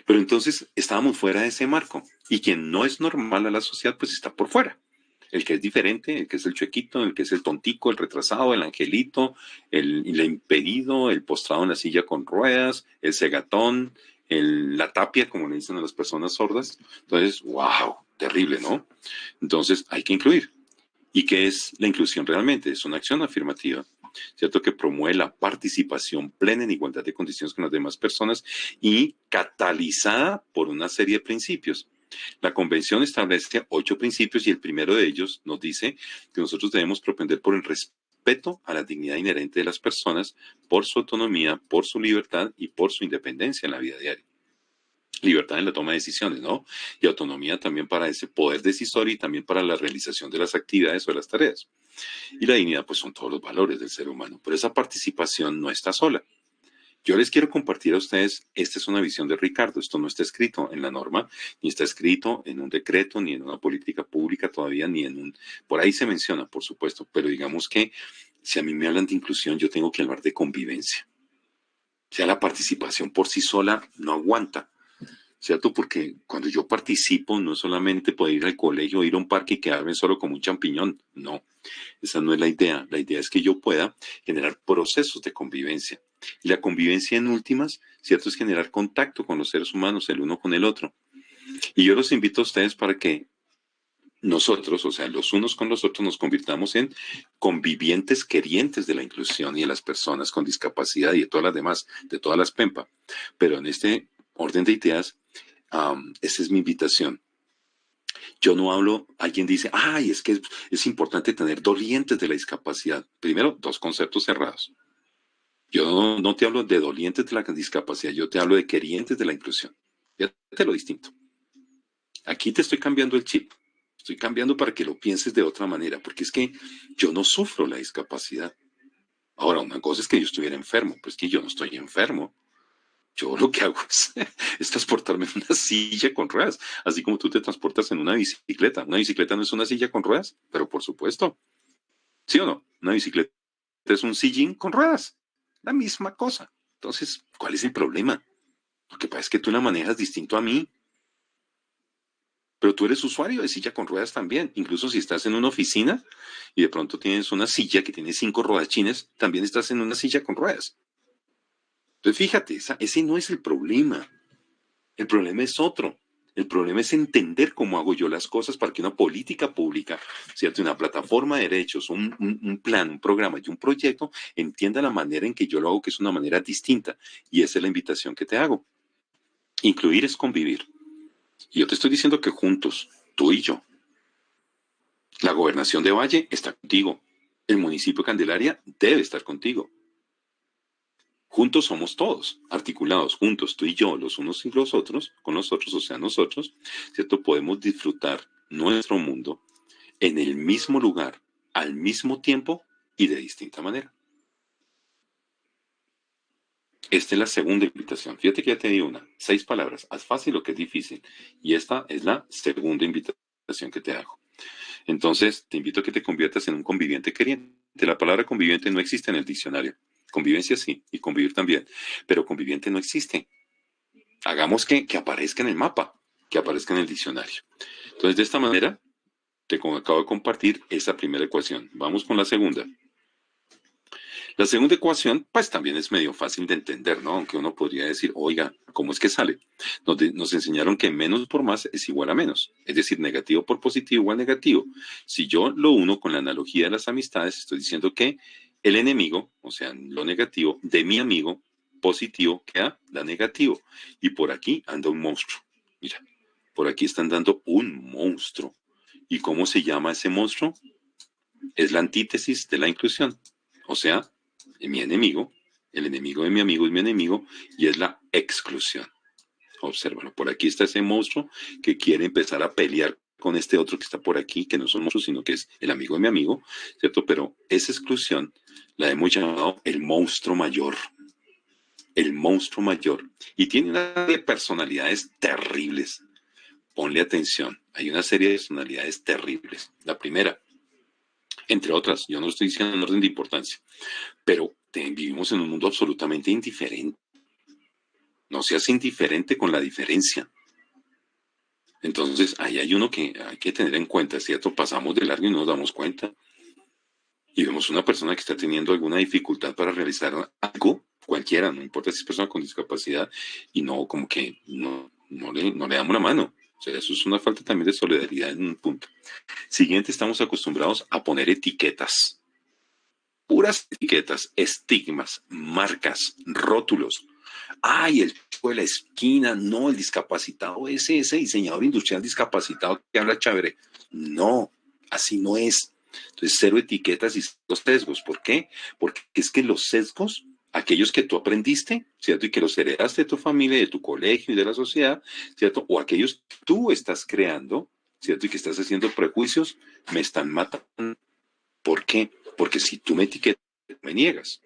Pero entonces estábamos fuera de ese marco y quien no es normal a la sociedad pues está por fuera. El que es diferente, el que es el chuequito, el que es el tontico, el retrasado, el angelito, el impedido, el postrado en la silla con ruedas, el cegatón, la tapia, como le dicen a las personas sordas. Entonces, wow, terrible, ¿no? Entonces hay que incluir. ¿Y qué es la inclusión realmente? Es una acción afirmativa, ¿cierto? Que promueve la participación plena en igualdad de condiciones con las demás personas y catalizada por una serie de principios. La Convención establece 8 principios y el primero de ellos nos dice que nosotros debemos propender por el respeto a la dignidad inherente de las personas, por su autonomía, por su libertad y por su independencia en la vida diaria. Libertad en la toma de decisiones, ¿no? Y autonomía también para ese poder decisorio y también para la realización de las actividades o de las tareas. Y la dignidad, pues son todos los valores del ser humano. Pero esa participación no está sola. Yo les quiero compartir a ustedes, esta es una visión de Ricardo, esto no está escrito en la norma, ni está escrito en un decreto, ni en una política pública todavía, ni en un... Por ahí se menciona, por supuesto, pero digamos que si a mí me hablan de inclusión, yo tengo que hablar de convivencia. O sea, la participación por sí sola no aguanta, ¿cierto? Porque cuando yo participo, no es solamente poder ir al colegio, ir a un parque y quedarme solo como un champiñón, no. Esa no es la idea. La idea es que yo pueda generar procesos de convivencia. Y la convivencia en últimas, ¿cierto? Es generar contacto con los seres humanos, el uno con el otro. Y yo los invito a ustedes para que nosotros, o sea, los unos con los otros, nos convirtamos en convivientes querientes de la inclusión y de las personas con discapacidad y de todas las demás, de todas las PEMPA. Pero en este orden de ideas, esa es mi invitación. Yo no hablo, alguien dice, ay, es que es importante tener dolientes de la discapacidad. Primero, 2 conceptos cerrados. Yo no te hablo de dolientes de la discapacidad, yo te hablo de querientes de la inclusión. Fíjate lo distinto. Aquí te estoy cambiando el chip. Estoy cambiando para que lo pienses de otra manera, porque es que yo no sufro la discapacidad. Ahora, una cosa es que yo estuviera enfermo, pues que yo no estoy enfermo. Yo lo que hago es transportarme en una silla con ruedas, así como tú te transportas en una bicicleta. Una bicicleta no es una silla con ruedas, pero por supuesto. ¿Sí o no? Una bicicleta es un sillín con ruedas. La misma cosa. Entonces, ¿cuál es el problema? Lo que pasa es que tú la manejas distinto a mí. Pero tú eres usuario de silla con ruedas también. Incluso si estás en una oficina y de pronto tienes una silla que tiene 5 rodachines, también estás en una silla con ruedas. Entonces, fíjate, ese no es el problema. El problema es otro. El problema es entender cómo hago yo las cosas para que una política pública, ¿cierto? Una plataforma de derechos, un plan, un programa y un proyecto entienda la manera en que yo lo hago, que es una manera distinta. Y esa es la invitación que te hago. Incluir es convivir. Y yo te estoy diciendo que juntos, tú y yo, la gobernación de Valle está contigo. El municipio de Candelaria debe estar contigo. Juntos somos todos, articulados, juntos, tú y yo, los unos y los otros, con los otros, o sea, nosotros, ¿cierto? Podemos disfrutar nuestro mundo en el mismo lugar, al mismo tiempo y de distinta manera. Esta es la segunda invitación. Fíjate que ya te di 6 palabras. Haz fácil lo que es difícil. Y esta es la segunda invitación que te hago. Entonces, te invito a que te conviertas en un conviviente queriente. La palabra conviviente no existe en el diccionario. Convivencia sí, y convivir también. Pero conviviente no existe. Hagamos que aparezca en el mapa, que aparezca en el diccionario. Entonces, de esta manera, te acabo de compartir esa primera ecuación. Vamos con la segunda. La segunda ecuación, pues también es medio fácil de entender, ¿no? Aunque uno podría decir, oiga, ¿cómo es que sale? Nos enseñaron que menos por más es igual a menos. Es decir, negativo por positivo igual a negativo. Si yo lo uno con la analogía de las amistades, estoy diciendo que el enemigo, o sea, lo negativo de mi amigo, positivo queda la negativo. Y por aquí anda un monstruo. Mira, por aquí están dando un monstruo. ¿Y cómo se llama ese monstruo? Es la antítesis de la inclusión. O sea, mi enemigo, el enemigo de mi amigo es mi enemigo, y es la exclusión. Obsérvalo, por aquí está ese monstruo que quiere empezar a pelear con este otro que está por aquí, que no son monstruos, sino que es el amigo de mi amigo, ¿cierto? Pero esa exclusión la hemos llamado el monstruo mayor. El monstruo mayor. Y tiene una serie de personalidades terribles. Ponle atención, hay una serie de personalidades terribles. La primera, entre otras, yo no estoy diciendo en orden de importancia, pero vivimos en un mundo absolutamente indiferente. No seas indiferente con la diferencia. Entonces, ahí hay uno que hay que tener en cuenta, ¿cierto? Pasamos de largo y no nos damos cuenta. Y vemos una persona que está teniendo alguna dificultad para realizar algo, cualquiera, no importa si es persona con discapacidad, y no, como que no le damos la mano. O sea, eso es una falta también de solidaridad en un punto. Siguiente, estamos acostumbrados a poner etiquetas. Puras etiquetas, estigmas, marcas, rótulos. Ay, el chico de la esquina, no, el discapacitado ese diseñador industrial discapacitado que habla chévere. No, así no es. Entonces, cero etiquetas y cero sesgos. ¿Por qué? Porque es que los sesgos, aquellos que tú aprendiste, ¿cierto? Y que los heredaste de tu familia, de tu colegio y de la sociedad, ¿cierto? O aquellos que tú estás creando, ¿cierto? Y que estás haciendo prejuicios, me están matando. ¿Por qué? Porque si tú me etiquetas, me niegas.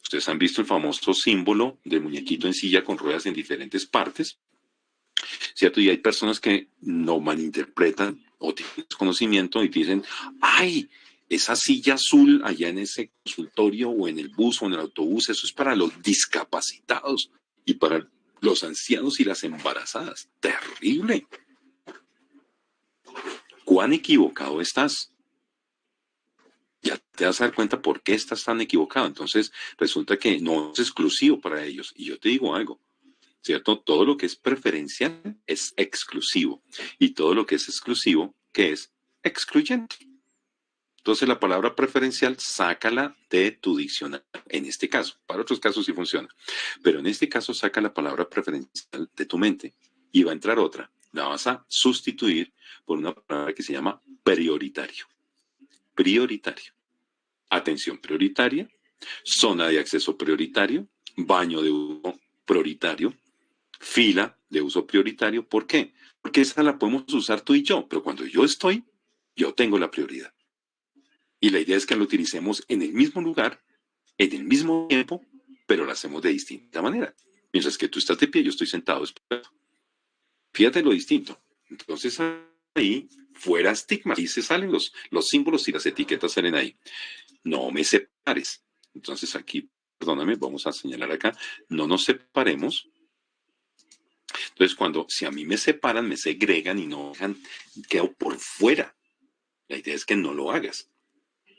Ustedes han visto el famoso símbolo del muñequito en silla con ruedas en diferentes partes, ¿cierto? Y hay personas que lo malinterpretan o tienen desconocimiento y dicen, ay, esa silla azul allá en ese consultorio o en el bus o en el autobús, eso es para los discapacitados y para los ancianos y las embarazadas. Terrible. ¿Cuán equivocado estás? Ya te vas a dar cuenta por qué estás tan equivocado. Entonces, resulta que no es exclusivo para ellos. Y yo te digo algo, ¿cierto? Todo lo que es preferencial es exclusivo. Y todo lo que es exclusivo, ¿qué es? Excluyente. Entonces, la palabra preferencial, sácala de tu diccionario. En este caso, para otros casos sí funciona. Pero en este caso, saca la palabra preferencial de tu mente. Y va a entrar otra. La vas a sustituir por una palabra que se llama prioritario. Prioritario. Atención prioritaria, zona de acceso prioritario, baño de uso prioritario, fila de uso prioritario. ¿Por qué? Porque esa la podemos usar tú y yo, pero cuando yo estoy, yo tengo la prioridad. Y la idea es que la utilicemos en el mismo lugar, en el mismo tiempo, pero la hacemos de distinta manera. Mientras que tú estás de pie, yo estoy sentado esperando. Fíjate lo distinto. Entonces ahí, fuera estigmas, y se salen los símbolos y las etiquetas salen ahí. No me separes. Entonces aquí, perdóname, vamos a señalar acá, no nos separemos. Entonces si a mí me separan, me segregan y no dejan, quedo por fuera. La idea es que no lo hagas.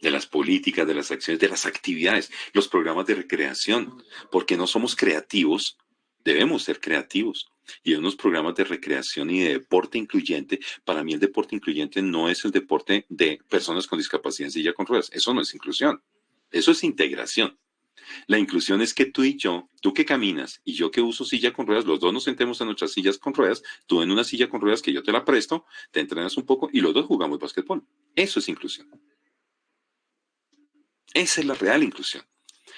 De las políticas, de las acciones, de las actividades, los programas de recreación, porque no somos creativos, debemos ser creativos. Y en unos programas de recreación y de deporte incluyente, para mí el deporte incluyente no es el deporte de personas con discapacidad en silla con ruedas. Eso no es inclusión. Eso es integración. La inclusión es que tú y yo, tú que caminas y yo que uso silla con ruedas, los dos nos sentemos en nuestras sillas con ruedas, tú en una silla con ruedas que yo te la presto, te entrenas un poco y los dos jugamos básquetbol. Eso es inclusión. Esa es la real inclusión.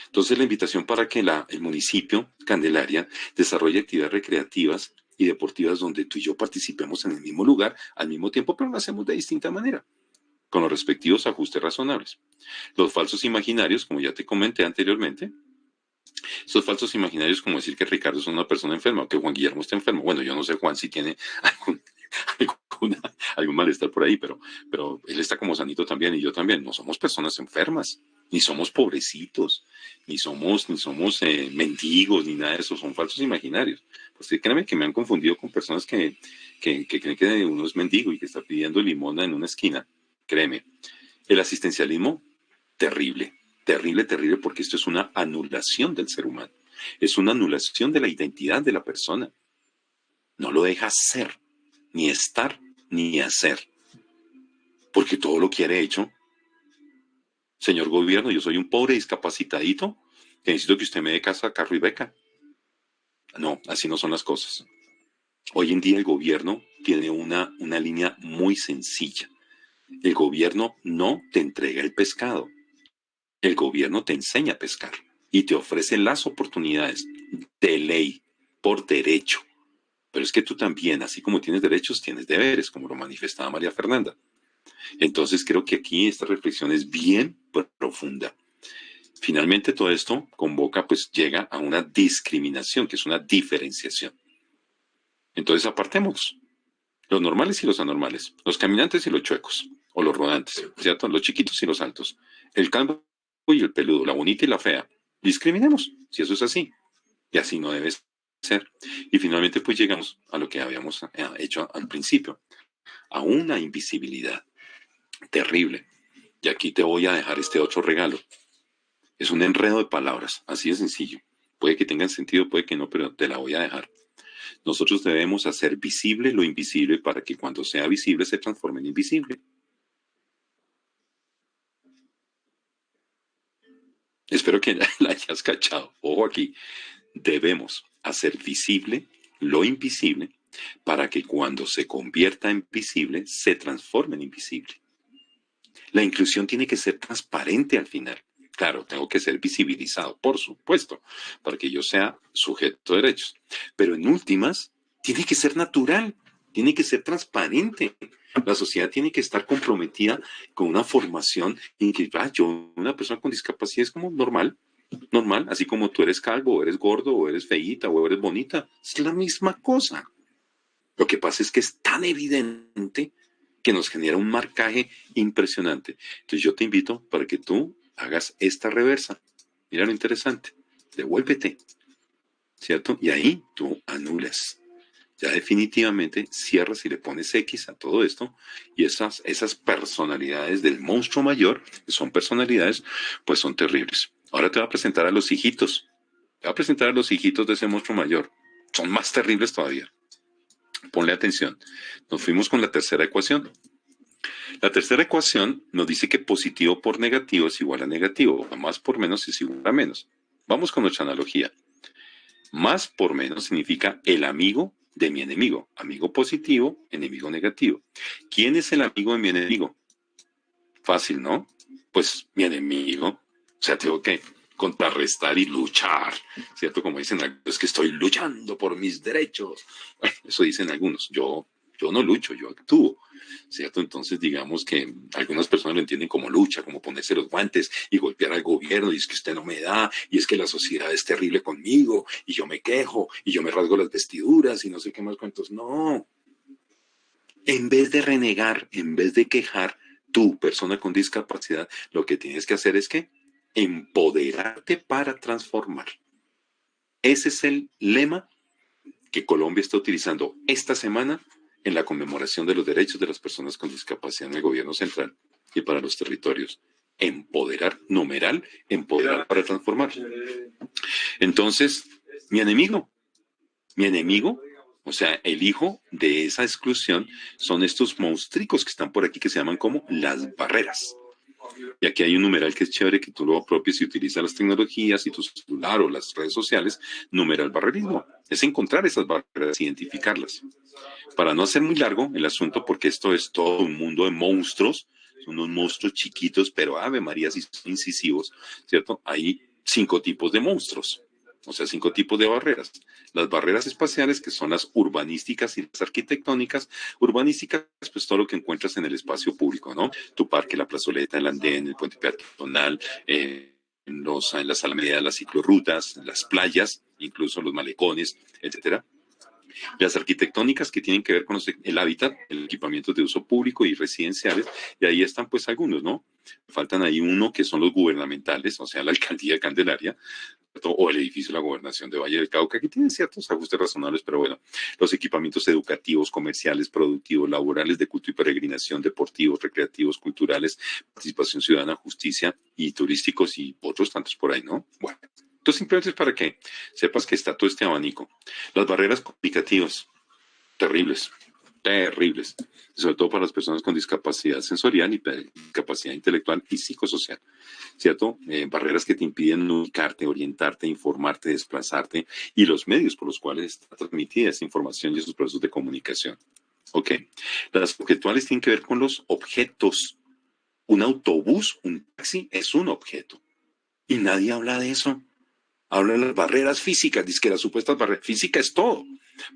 Entonces, la invitación para que el municipio Candelaria desarrolle actividades recreativas y deportivas donde tú y yo participemos en el mismo lugar, al mismo tiempo, pero lo hacemos de distinta manera, con los respectivos ajustes razonables. Los falsos imaginarios, como ya te comenté anteriormente, esos falsos imaginarios como decir que Ricardo es una persona enferma o que Juan Guillermo está enfermo. Bueno, yo no sé Juan si tiene algún malestar por ahí, pero él está como sanito también y yo también. No somos personas enfermas, ni somos pobrecitos, ni somos mendigos, ni nada de eso. Son falsos imaginarios. Pues créanme que me han confundido con personas que creen que uno es mendigo y que está pidiendo limosna en una esquina. Créeme, el asistencialismo, terrible, terrible, terrible, porque esto es una anulación del ser humano. Es una anulación de la identidad de la persona. No lo deja ser, ni estar, ni hacer. Porque todo lo quiere hecho. Señor gobierno, yo soy un pobre discapacitadito que necesito que usted me dé casa, carro y beca. No, así no son las cosas. Hoy en día el gobierno tiene una línea muy sencilla. El gobierno no te entrega el pescado. El gobierno te enseña a pescar y te ofrece las oportunidades de ley, por derecho. Pero es que tú también, así como tienes derechos, tienes deberes, como lo manifestaba María Fernanda. Entonces creo que aquí esta reflexión es bien profunda. Finalmente todo esto convoca, pues llega a una discriminación, que es una diferenciación. Entonces apartemos los normales y los anormales, los caminantes y los chuecos, o los rodantes, ¿cierto? Los chiquitos y los altos, el calvo y el peludo, la bonita y la fea. Discriminemos, si eso es así. Y así no debe ser. Y finalmente pues llegamos a lo que habíamos hecho al principio, a una invisibilidad terrible. Y aquí te voy a dejar este otro regalo. Es un enredo de palabras, así de sencillo. Puede que tengan sentido, puede que no, pero te la voy a dejar. Nosotros debemos hacer visible lo invisible para que cuando sea visible se transforme en invisible. Espero que la hayas cachado. Ojo aquí. Debemos hacer visible lo invisible para que cuando se convierta en visible se transforme en invisible. La inclusión tiene que ser transparente al final. Claro, tengo que ser visibilizado, por supuesto, para que yo sea sujeto de derechos. Pero en últimas, tiene que ser natural, tiene que ser transparente. La sociedad tiene que estar comprometida con una formación en que yo, una persona con discapacidad, es como normal, así como tú eres calvo, o eres gordo, o eres feíta, o eres bonita. Es la misma cosa. Lo que pasa es que es tan evidente que nos genera un marcaje impresionante. Entonces yo te invito para que tú hagas esta reversa. Mira lo interesante. Devuélvete, ¿cierto? Y ahí tú anulas. Ya definitivamente cierras y le pones X a todo esto y esas personalidades del monstruo mayor, que son personalidades, pues son terribles. Ahora te voy a presentar a los hijitos. Te voy a presentar a los hijitos de ese monstruo mayor. Son más terribles todavía. Ponle atención. Nos fuimos con la tercera ecuación. La tercera ecuación nos dice que positivo por negativo es igual a negativo. Más por menos es igual a menos. Vamos con nuestra analogía. Más por menos significa el amigo de mi enemigo. Amigo positivo, enemigo negativo. ¿Quién es el amigo de mi enemigo? Fácil, ¿no? Pues mi enemigo. O sea, tengo que contrarrestar y luchar, ¿cierto? Como dicen algunos, es que estoy luchando por mis derechos. Bueno, eso dicen algunos. Yo no lucho, yo actúo, ¿cierto? Entonces, digamos que algunas personas lo entienden como lucha, como ponerse los guantes y golpear al gobierno, y es que usted no me da, y es que la sociedad es terrible conmigo, y yo me quejo, y yo me rasgo las vestiduras, y no sé qué más cuentos. No. En vez de renegar, en vez de quejar, tú, persona con discapacidad, lo que tienes que hacer es que empoderarte para transformar. Ese es el lema que Colombia está utilizando esta semana en la conmemoración de los derechos de las personas con discapacidad en el gobierno central y para los territorios. Empoderar, numeral, empoderar para transformar. Entonces, mi enemigo, o sea, el hijo de esa exclusión son estos monstruos que están por aquí que se llaman como las barreras. Y aquí hay un numeral que es chévere que tú lo apropies y utilizas las tecnologías y tu celular o las redes sociales. Numeral barrerismo. Es encontrar esas barreras, identificarlas. Para no hacer muy largo el asunto, porque esto es todo un mundo de monstruos, son unos monstruos chiquitos, pero Ave María, si son incisivos, ¿cierto? Hay 5 tipos de monstruos. O sea, 5 tipos de barreras. Las barreras espaciales, que son las urbanísticas y las arquitectónicas. Urbanísticas, pues todo lo que encuentras en el espacio público, ¿no? Tu parque, la plazoleta, el andén, el puente peatonal, en las alamedas, las ciclorrutas, las playas, incluso los malecones, etcétera. Las arquitectónicas que tienen que ver con el hábitat, el equipamiento de uso público y residenciales, y ahí están pues algunos, ¿no? Faltan ahí uno que son los gubernamentales, o sea, la alcaldía de Candelaria, o el edificio de la gobernación de Valle del Cauca, que tienen ciertos ajustes razonables, pero bueno, los equipamientos educativos, comerciales, productivos, laborales, de culto y peregrinación, deportivos, recreativos, culturales, participación ciudadana, justicia y turísticos y otros tantos por ahí, ¿no? Bueno. Entonces, simplemente es para que sepas que está todo este abanico. Las barreras comunicativas, terribles. terribles, sobre todo para las personas con discapacidad sensorial y discapacidad intelectual y psicosocial, ¿cierto? Barreras que te impiden ubicarte, orientarte, informarte, desplazarte y los medios por los cuales está transmitida esa información y esos procesos de comunicación. Ok, las objetuales tienen que ver con los objetos. Un autobús, un taxi es un objeto y nadie habla de eso. Habla de las barreras físicas, dice que las supuestas barreras físicas es todo.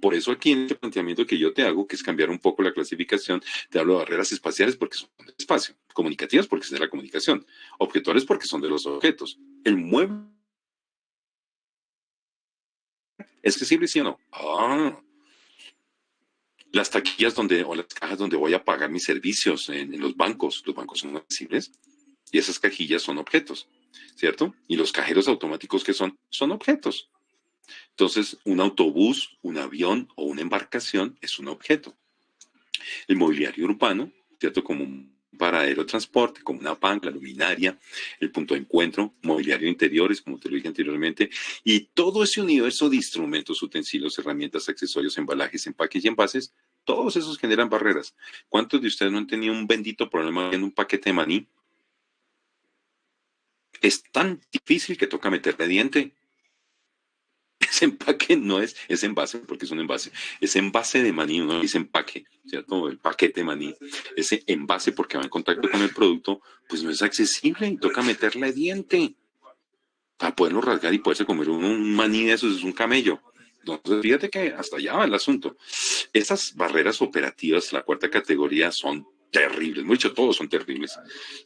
Por eso aquí en este planteamiento que yo te hago, que es cambiar un poco la clasificación, te hablo de barreras espaciales porque son del espacio, comunicativas porque es de la comunicación, objetuales porque son de los objetos. El mueble es accesible, ¿sí o no? Las taquillas o las cajas donde voy a pagar mis servicios en los bancos son accesibles y esas cajillas son objetos, ¿cierto? Y los cajeros automáticos que son objetos. Entonces, un autobús, un avión o una embarcación es un objeto. El mobiliario urbano, ¿cierto? Como un paradero de transporte, como una banca, la luminaria, el punto de encuentro, mobiliario de interiores, como te lo dije anteriormente, y todo ese universo de instrumentos, utensilios, herramientas, accesorios, embalajes, empaques y envases, todos esos generan barreras. ¿Cuántos de ustedes no han tenido un bendito problema en un paquete de maní? Es tan difícil que toca meterle diente. Ese empaque no es envase, porque es un envase. Ese envase de maní, uno dice empaque, ¿cierto? El paquete de maní. Ese envase, porque va en contacto con el producto, pues no es accesible y toca meterle diente para poderlo rasgar y poderse comer un maní de esos, es un camello. Entonces, fíjate que hasta allá va el asunto. Esas barreras operativas, la cuarta categoría, son terribles. Mucho, todos son terribles.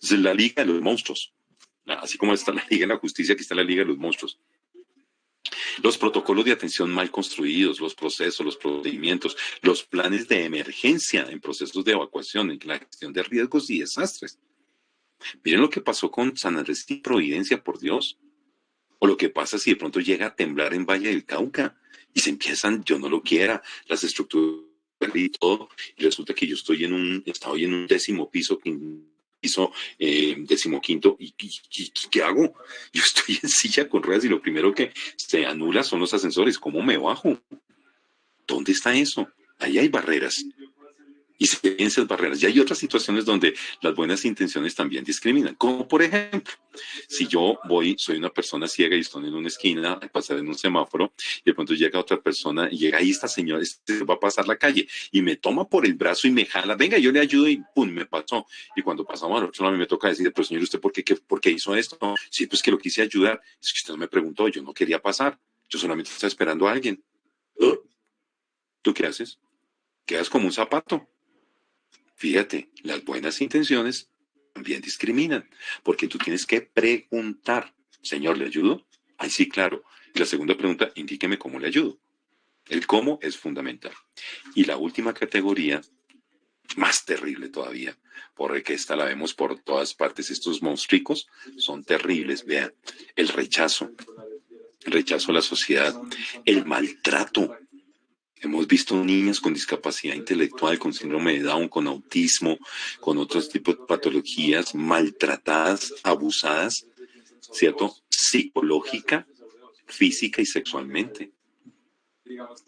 Es la liga de los monstruos. Así como está la liga de la justicia, aquí está la liga de los monstruos. Los protocolos de atención mal construidos, los procesos, los procedimientos, los planes de emergencia en procesos de evacuación, en la gestión de riesgos y desastres. Miren lo que pasó con San Andrés y Providencia, por Dios. O lo que pasa si de pronto llega a temblar en Valle del Cauca y se empiezan, yo no lo quiera, las estructuras y todo, y resulta que yo estoy en un 10º piso, piso 15º, y ¿qué hago? Yo estoy en silla con ruedas y lo primero que se anula son los ascensores. ¿Cómo me bajo? ¿Dónde está eso? Ahí hay barreras. Y se ven esas barreras. Y hay otras situaciones donde las buenas intenciones también discriminan. Como por ejemplo, si yo soy una persona ciega y estoy en una esquina, a pasar en un semáforo, y de pronto llega otra persona, y llega ahí esta señora, va a pasar la calle, y me toma por el brazo y me jala, venga, yo le ayudo, y pum, me pasó. Y cuando pasamos al otro lado, a mí me toca decir, pero señor, ¿usted por qué hizo esto? No, sí, pues que lo quise ayudar. Es que usted no me preguntó, yo no quería pasar. Yo solamente estaba esperando a alguien. ¿Tú qué haces? Quedas como un zapato. Fíjate, las buenas intenciones también discriminan, porque tú tienes que preguntar, señor, ¿le ayudo? Ay, sí, claro. Y la segunda pregunta, indíqueme cómo le ayudo. El cómo es fundamental. Y la última categoría, más terrible todavía, porque esta la vemos por todas partes. Estos monstruos son terribles. Vean, el rechazo a la sociedad, el maltrato. Hemos visto niñas con discapacidad intelectual, con síndrome de Down, con autismo, con otros tipos de patologías, maltratadas, abusadas, ¿cierto? Psicológica, física y sexualmente.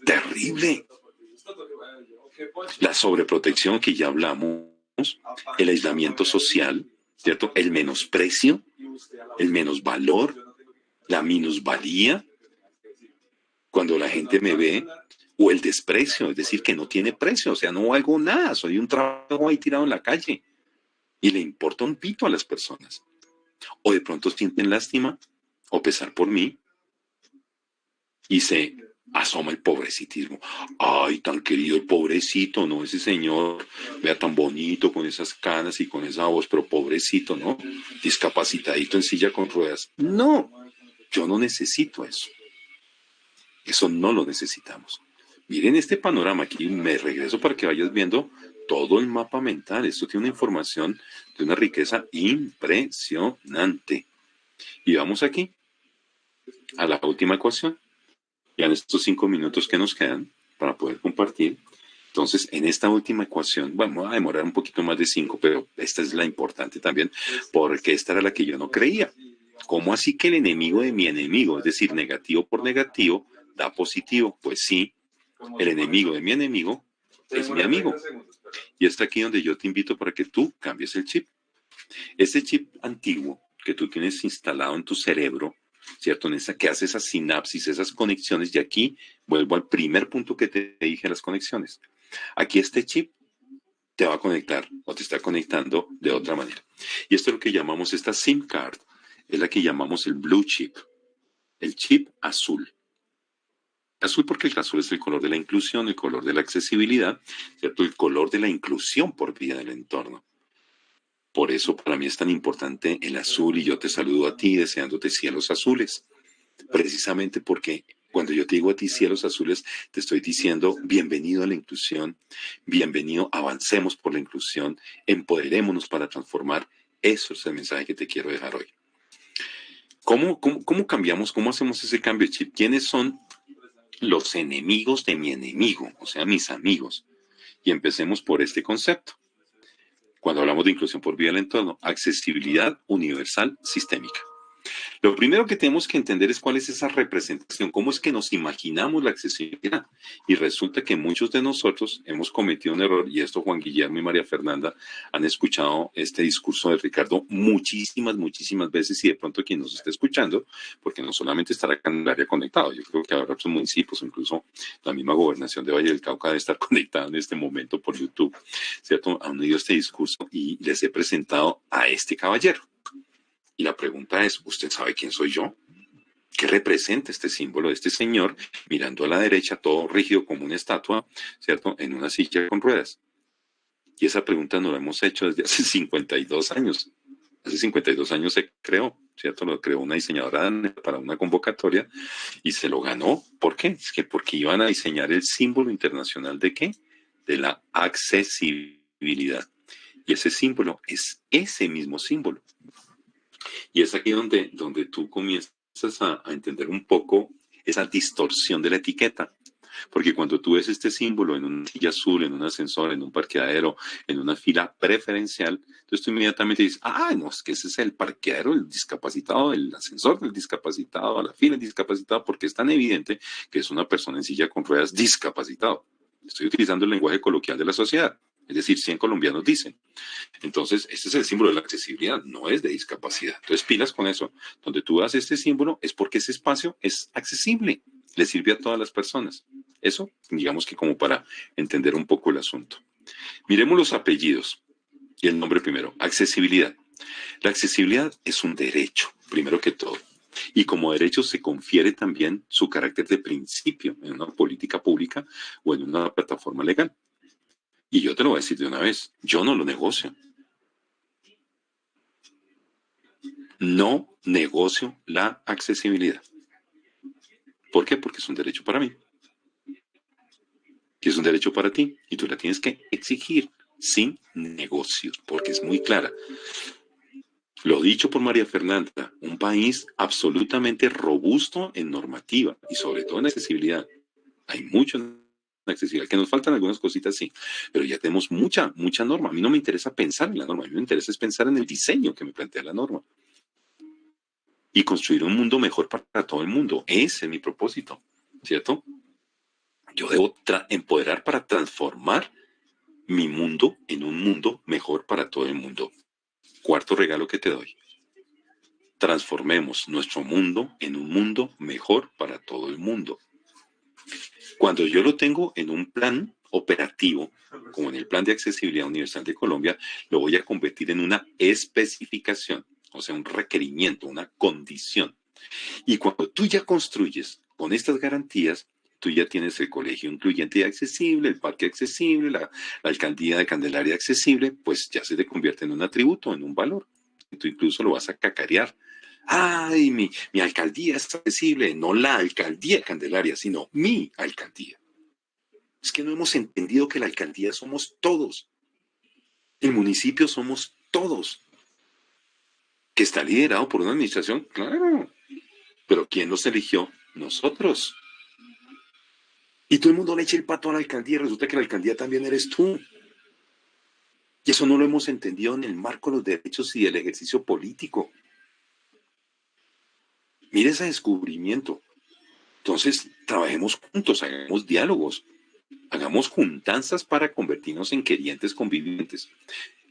Terrible. La sobreprotección que ya hablamos, el aislamiento social, ¿cierto? El menosprecio, el menosvalor, la minusvalía. Cuando la gente me ve, o el desprecio, es decir, que no tiene precio, o sea, no valgo nada, soy un trabajo ahí tirado en la calle y le importa un pito a las personas. O de pronto sienten lástima o pesar por mí y se asoma el pobrecitismo. Ay, tan querido el pobrecito, ¿no? Ese señor, vea tan bonito con esas canas y con esa voz, pero pobrecito, ¿no? Discapacitadito en silla con ruedas. No, yo no necesito eso. Eso no lo necesitamos. Miren este panorama aquí, me regreso para que vayas viendo todo el mapa mental. Esto tiene una información de una riqueza impresionante. Y vamos aquí a la última ecuación. Ya en estos 5 minutos que nos quedan para poder compartir. Entonces, en esta última ecuación, bueno, va a demorar un poquito más de 5, pero esta es la importante también, porque esta era la que yo no creía. ¿Cómo así que el enemigo de mi enemigo, es decir, negativo por negativo, da positivo? Pues sí, el enemigo de mi enemigo es mi amigo. Y está aquí donde yo te invito para que tú cambies el chip. Ese chip antiguo que tú tienes instalado en tu cerebro, ¿cierto? En esa que hace esas sinapsis, esas conexiones, y aquí vuelvo al primer punto que te dije, las conexiones. Aquí este chip te va a conectar o te está conectando de otra manera. Y esto es lo que llamamos esta SIM card, es la que llamamos el blue chip, el chip azul. Azul porque el azul es el color de la inclusión, el color de la accesibilidad, ¿cierto? El color de la inclusión por vía del entorno. Por eso para mí es tan importante el azul y yo te saludo a ti deseándote cielos azules. Precisamente porque cuando yo te digo a ti cielos azules, te estoy diciendo bienvenido a la inclusión, bienvenido, avancemos por la inclusión, empoderémonos para transformar. Eso es el mensaje que te quiero dejar hoy. ¿Cómo cambiamos, cómo hacemos ese cambio de chip? ¿Quiénes son los enemigos de mi enemigo? O sea, mis amigos. Y empecemos por este concepto. Cuando hablamos de inclusión por vía del entorno, accesibilidad universal sistémica. Lo primero que tenemos que entender es cuál es esa representación, cómo es que nos imaginamos la accesibilidad. Y resulta que muchos de nosotros hemos cometido un error, y esto Juan Guillermo y María Fernanda han escuchado este discurso de Ricardo muchísimas veces, y de pronto quien nos esté escuchando, porque no solamente estará acá en el área conectado, yo creo que habrá otros municipios, incluso la misma gobernación de Valle del Cauca debe estar conectada en este momento por YouTube, ¿cierto? Han oído este discurso y les he presentado a este caballero. Y la pregunta es, ¿usted sabe quién soy yo? ¿Qué representa este símbolo de este señor mirando a la derecha, todo rígido como una estatua, ¿cierto? En una silla con ruedas. Y esa pregunta nos la hemos hecho desde hace 52 años. Hace 52 años se creó, ¿cierto? Lo creó una diseñadora para una convocatoria y se lo ganó. ¿Por qué? Es que porque iban a diseñar el símbolo internacional ¿de qué? De la accesibilidad. Y ese símbolo es ese mismo símbolo. Y es aquí donde tú comienzas a entender un poco esa distorsión de la etiqueta. Porque cuando tú ves este símbolo en una silla azul, en un ascensor, en un parqueadero, en una fila preferencial, entonces tú inmediatamente dices, no, es que ese es el parqueadero del discapacitado, el ascensor del discapacitado, la fila del discapacitado, porque es tan evidente que es una persona en silla con ruedas discapacitado. Estoy utilizando el lenguaje coloquial de la sociedad. Es decir, 100 colombianos dicen. Entonces, este es el símbolo de la accesibilidad, no es de discapacidad. Entonces, pilas con eso. Donde tú das este símbolo es porque ese espacio es accesible, le sirve a todas las personas. Eso, digamos que como para entender un poco el asunto. Miremos los apellidos y el nombre primero. Accesibilidad. La accesibilidad es un derecho, primero que todo. Y como derecho se confiere también su carácter de principio en una política pública o en una plataforma legal. Y yo te lo voy a decir de una vez, yo no lo negocio. No negocio la accesibilidad. ¿Por qué? Porque es un derecho para mí. Y es un derecho para ti. Y tú la tienes que exigir sin negocios, porque es muy clara. Lo dicho por María Fernanda, un país absolutamente robusto en normativa y sobre todo en accesibilidad. Hay mucho en accesibilidad, que nos faltan algunas cositas, sí, pero ya tenemos mucha norma. A mí no me interesa pensar en la norma, a mí me interesa es pensar en el diseño que me plantea la norma y construir un mundo mejor para todo el mundo. Ese es mi propósito, ¿cierto? Yo debo empoderar para transformar mi mundo en un mundo mejor para todo el mundo. Cuarto regalo que te doy. Transformemos nuestro mundo en un mundo mejor para todo el mundo. Cuando yo lo tengo en un plan operativo, como en el Plan de Accesibilidad Universal de Colombia, lo voy a convertir en una especificación, o sea, un requerimiento, una condición. Y cuando tú ya construyes con estas garantías, tú ya tienes el colegio incluyente y accesible, el parque accesible, la alcaldía de Candelaria accesible, pues ya se te convierte en un atributo, en un valor. Tú incluso lo vas a cacarear. ¡Ay, mi alcaldía es accesible! No la alcaldía de Candelaria, sino mi alcaldía. Es que no hemos entendido que la alcaldía somos todos. El municipio somos todos. Que está liderado por una administración, claro. Pero ¿quién los eligió? Nosotros. Y todo el mundo le echa el pato a la alcaldía y resulta que la alcaldía también eres tú. Y eso no lo hemos entendido en el marco de los derechos y del ejercicio político. Mire ese descubrimiento. Entonces, trabajemos juntos, hagamos diálogos. Hagamos juntanzas para convertirnos en querientes convivientes.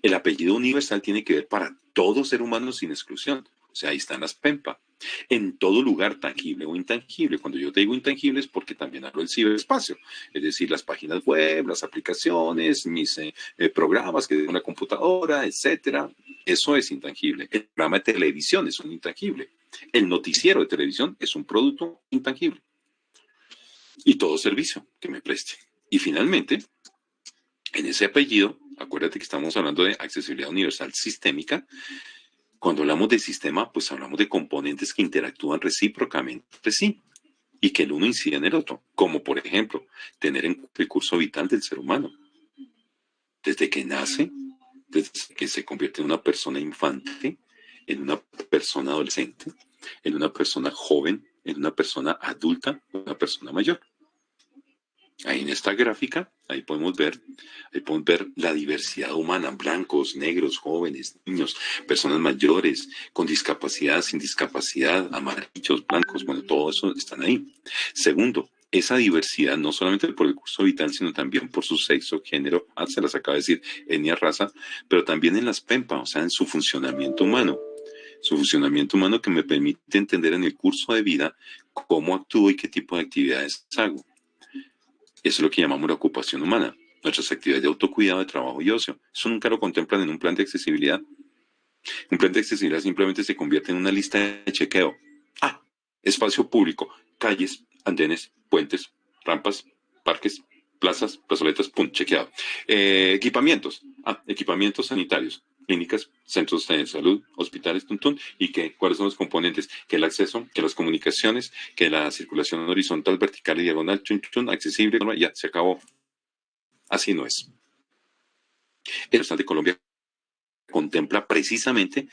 El apellido universal tiene que ver para todo ser humano sin exclusión. O sea, ahí están las PEMPA. En todo lugar, tangible o intangible. Cuando yo te digo intangible es porque también hablo del ciberespacio. Es decir, las páginas web, las aplicaciones, mis programas que tengo en la computadora, etcétera. Eso es intangible. El programa de televisión es un intangible. El noticiero de televisión es un producto intangible. Y todo servicio que me preste. Y finalmente, en ese apellido, acuérdate que estamos hablando de accesibilidad universal sistémica. Cuando hablamos de sistema, pues hablamos de componentes que interactúan recíprocamente entre sí y que el uno incide en el otro, como por ejemplo, tener en cuenta el curso vital del ser humano. Desde que nace, desde que se convierte en una persona infante, en una persona adolescente, en una persona joven, en una persona adulta, en una persona mayor. Ahí en esta gráfica, ahí podemos ver la diversidad humana, blancos, negros, jóvenes, niños, personas mayores, con discapacidad, sin discapacidad, amarillos, blancos, bueno, todo eso están ahí. Segundo, esa diversidad no solamente por el curso vital, sino también por su sexo, género, se las acaba de decir, etnia, raza, pero también en las PEMPA, o sea, en su funcionamiento humano. Su funcionamiento humano que me permite entender en el curso de vida cómo actúo y qué tipo de actividades hago. Eso es lo que llamamos la ocupación humana, nuestras actividades de autocuidado, de trabajo y ocio. Eso nunca lo contemplan en un plan de accesibilidad. Un plan de accesibilidad simplemente se convierte en una lista de chequeo. Espacio público, calles, andenes, puentes, rampas, parques, plazas, plazoletas, pum, chequeado. Equipamientos, equipamientos sanitarios, clínicas, centros de salud, hospitales, y cuáles son los componentes, que el acceso, que las comunicaciones, que la circulación horizontal, vertical y diagonal, accesible, ya se acabó. Así no es. El Estado de Colombia contempla precisamente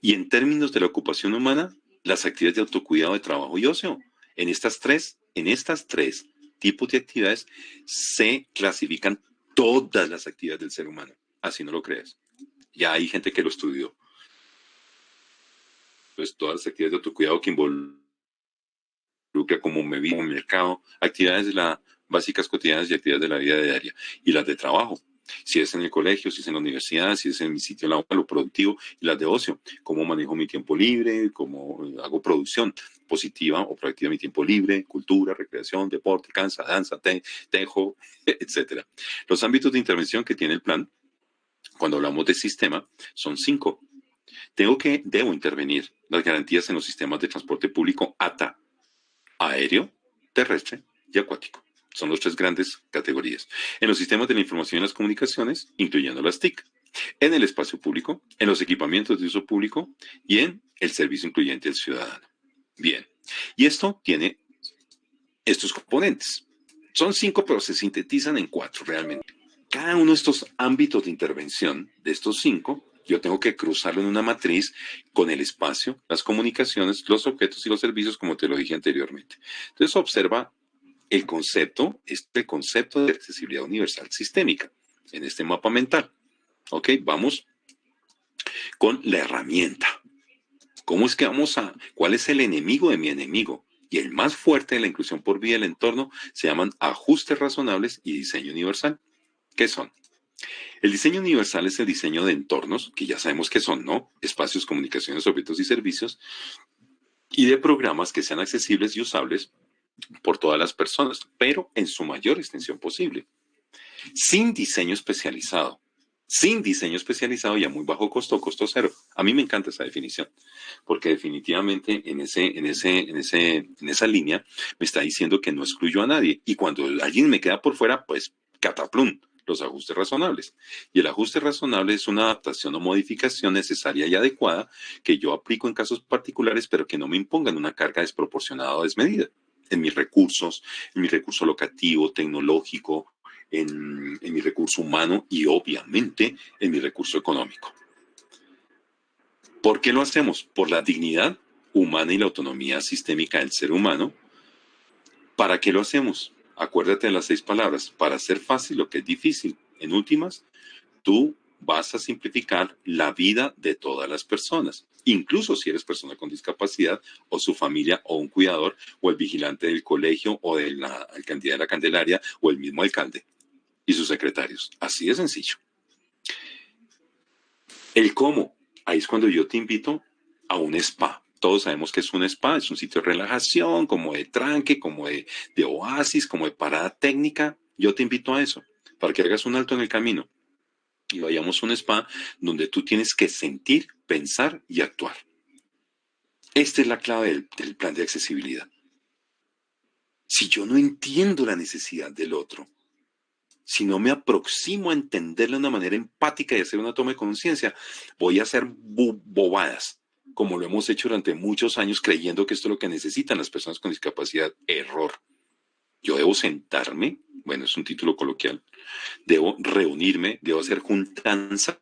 y en términos de la ocupación humana, las actividades de autocuidado, de trabajo y ocio. En estas tres tipos de actividades se clasifican todas las actividades del ser humano. Así no lo creas. Ya hay gente que lo estudió. Pues todas las actividades de autocuidado que involucran como me vivo, mercado, actividades básicas cotidianas y actividades de la vida diaria. Y las de trabajo. Si es en el colegio, si es en la universidad, si es en mi sitio laboral o productivo, y las de ocio, cómo manejo mi tiempo libre, cómo hago producción positiva o proactiva de mi tiempo libre, cultura, recreación, deporte, danza, tejo, etc. Los ámbitos de intervención que tiene el plan, cuando hablamos de sistema, son 5. Debo intervenir las garantías en los sistemas de transporte público ATA, aéreo, terrestre y acuático. Son las 3 grandes categorías. En los sistemas de la información y las comunicaciones, incluyendo las TIC. En el espacio público, en los equipamientos de uso público y en el servicio incluyente del ciudadano. Bien. Y esto tiene estos componentes. Son 5, pero se sintetizan en 4 realmente. Cada uno de estos ámbitos de intervención, de estos 5, yo tengo que cruzarlo en una matriz con el espacio, las comunicaciones, los objetos y los servicios, como te lo dije anteriormente. Entonces observa el concepto de accesibilidad universal sistémica en este mapa mental. Ok, vamos con la herramienta. ¿Cómo es que cuál es el enemigo de mi enemigo? Y el más fuerte de la inclusión por vía del entorno se llaman ajustes razonables y diseño universal. ¿Qué son? El diseño universal es el diseño de entornos, que ya sabemos qué son, ¿no? Espacios, comunicaciones, objetos y servicios, y de programas que sean accesibles y usables por todas las personas, pero en su mayor extensión posible. Sin diseño especializado y a muy bajo costo cero. A mí me encanta esa definición, porque definitivamente en esa línea me está diciendo que no excluyo a nadie. Y cuando alguien me queda por fuera, pues cataplum, los ajustes razonables. Y el ajuste razonable es una adaptación o modificación necesaria y adecuada que yo aplico en casos particulares, pero que no me impongan una carga desproporcionada o desmedida en mis recurso locativo, tecnológico, en mi recurso humano y obviamente en mi recurso económico. ¿Por qué lo hacemos? Por la dignidad humana y la autonomía sistémica del ser humano. ¿Para qué lo hacemos? Acuérdate de las 6 palabras. Para hacer fácil lo que es difícil. En últimas, tú vas a simplificar la vida de todas las personas, incluso si eres persona con discapacidad o su familia o un cuidador o el vigilante del colegio o de la alcaldía de la Candelaria o el mismo alcalde y sus secretarios. Así de sencillo. El cómo, ahí es cuando yo te invito a un spa. Todos sabemos que es un spa, es un sitio de relajación, como de tranque, como de oasis, como de parada técnica. Yo te invito a eso, para que hagas un alto en el camino y vayamos a un spa donde tú tienes que sentir, pensar y actuar. Esta es la clave del plan de accesibilidad. Si yo no entiendo la necesidad del otro, si no me aproximo a entenderla de una manera empática y hacer una toma de conciencia, voy a hacer bobadas, como lo hemos hecho durante muchos años creyendo que esto es lo que necesitan las personas con discapacidad. Error. Yo debo sentarme, bueno, es un título coloquial, debo reunirme, debo hacer juntanzas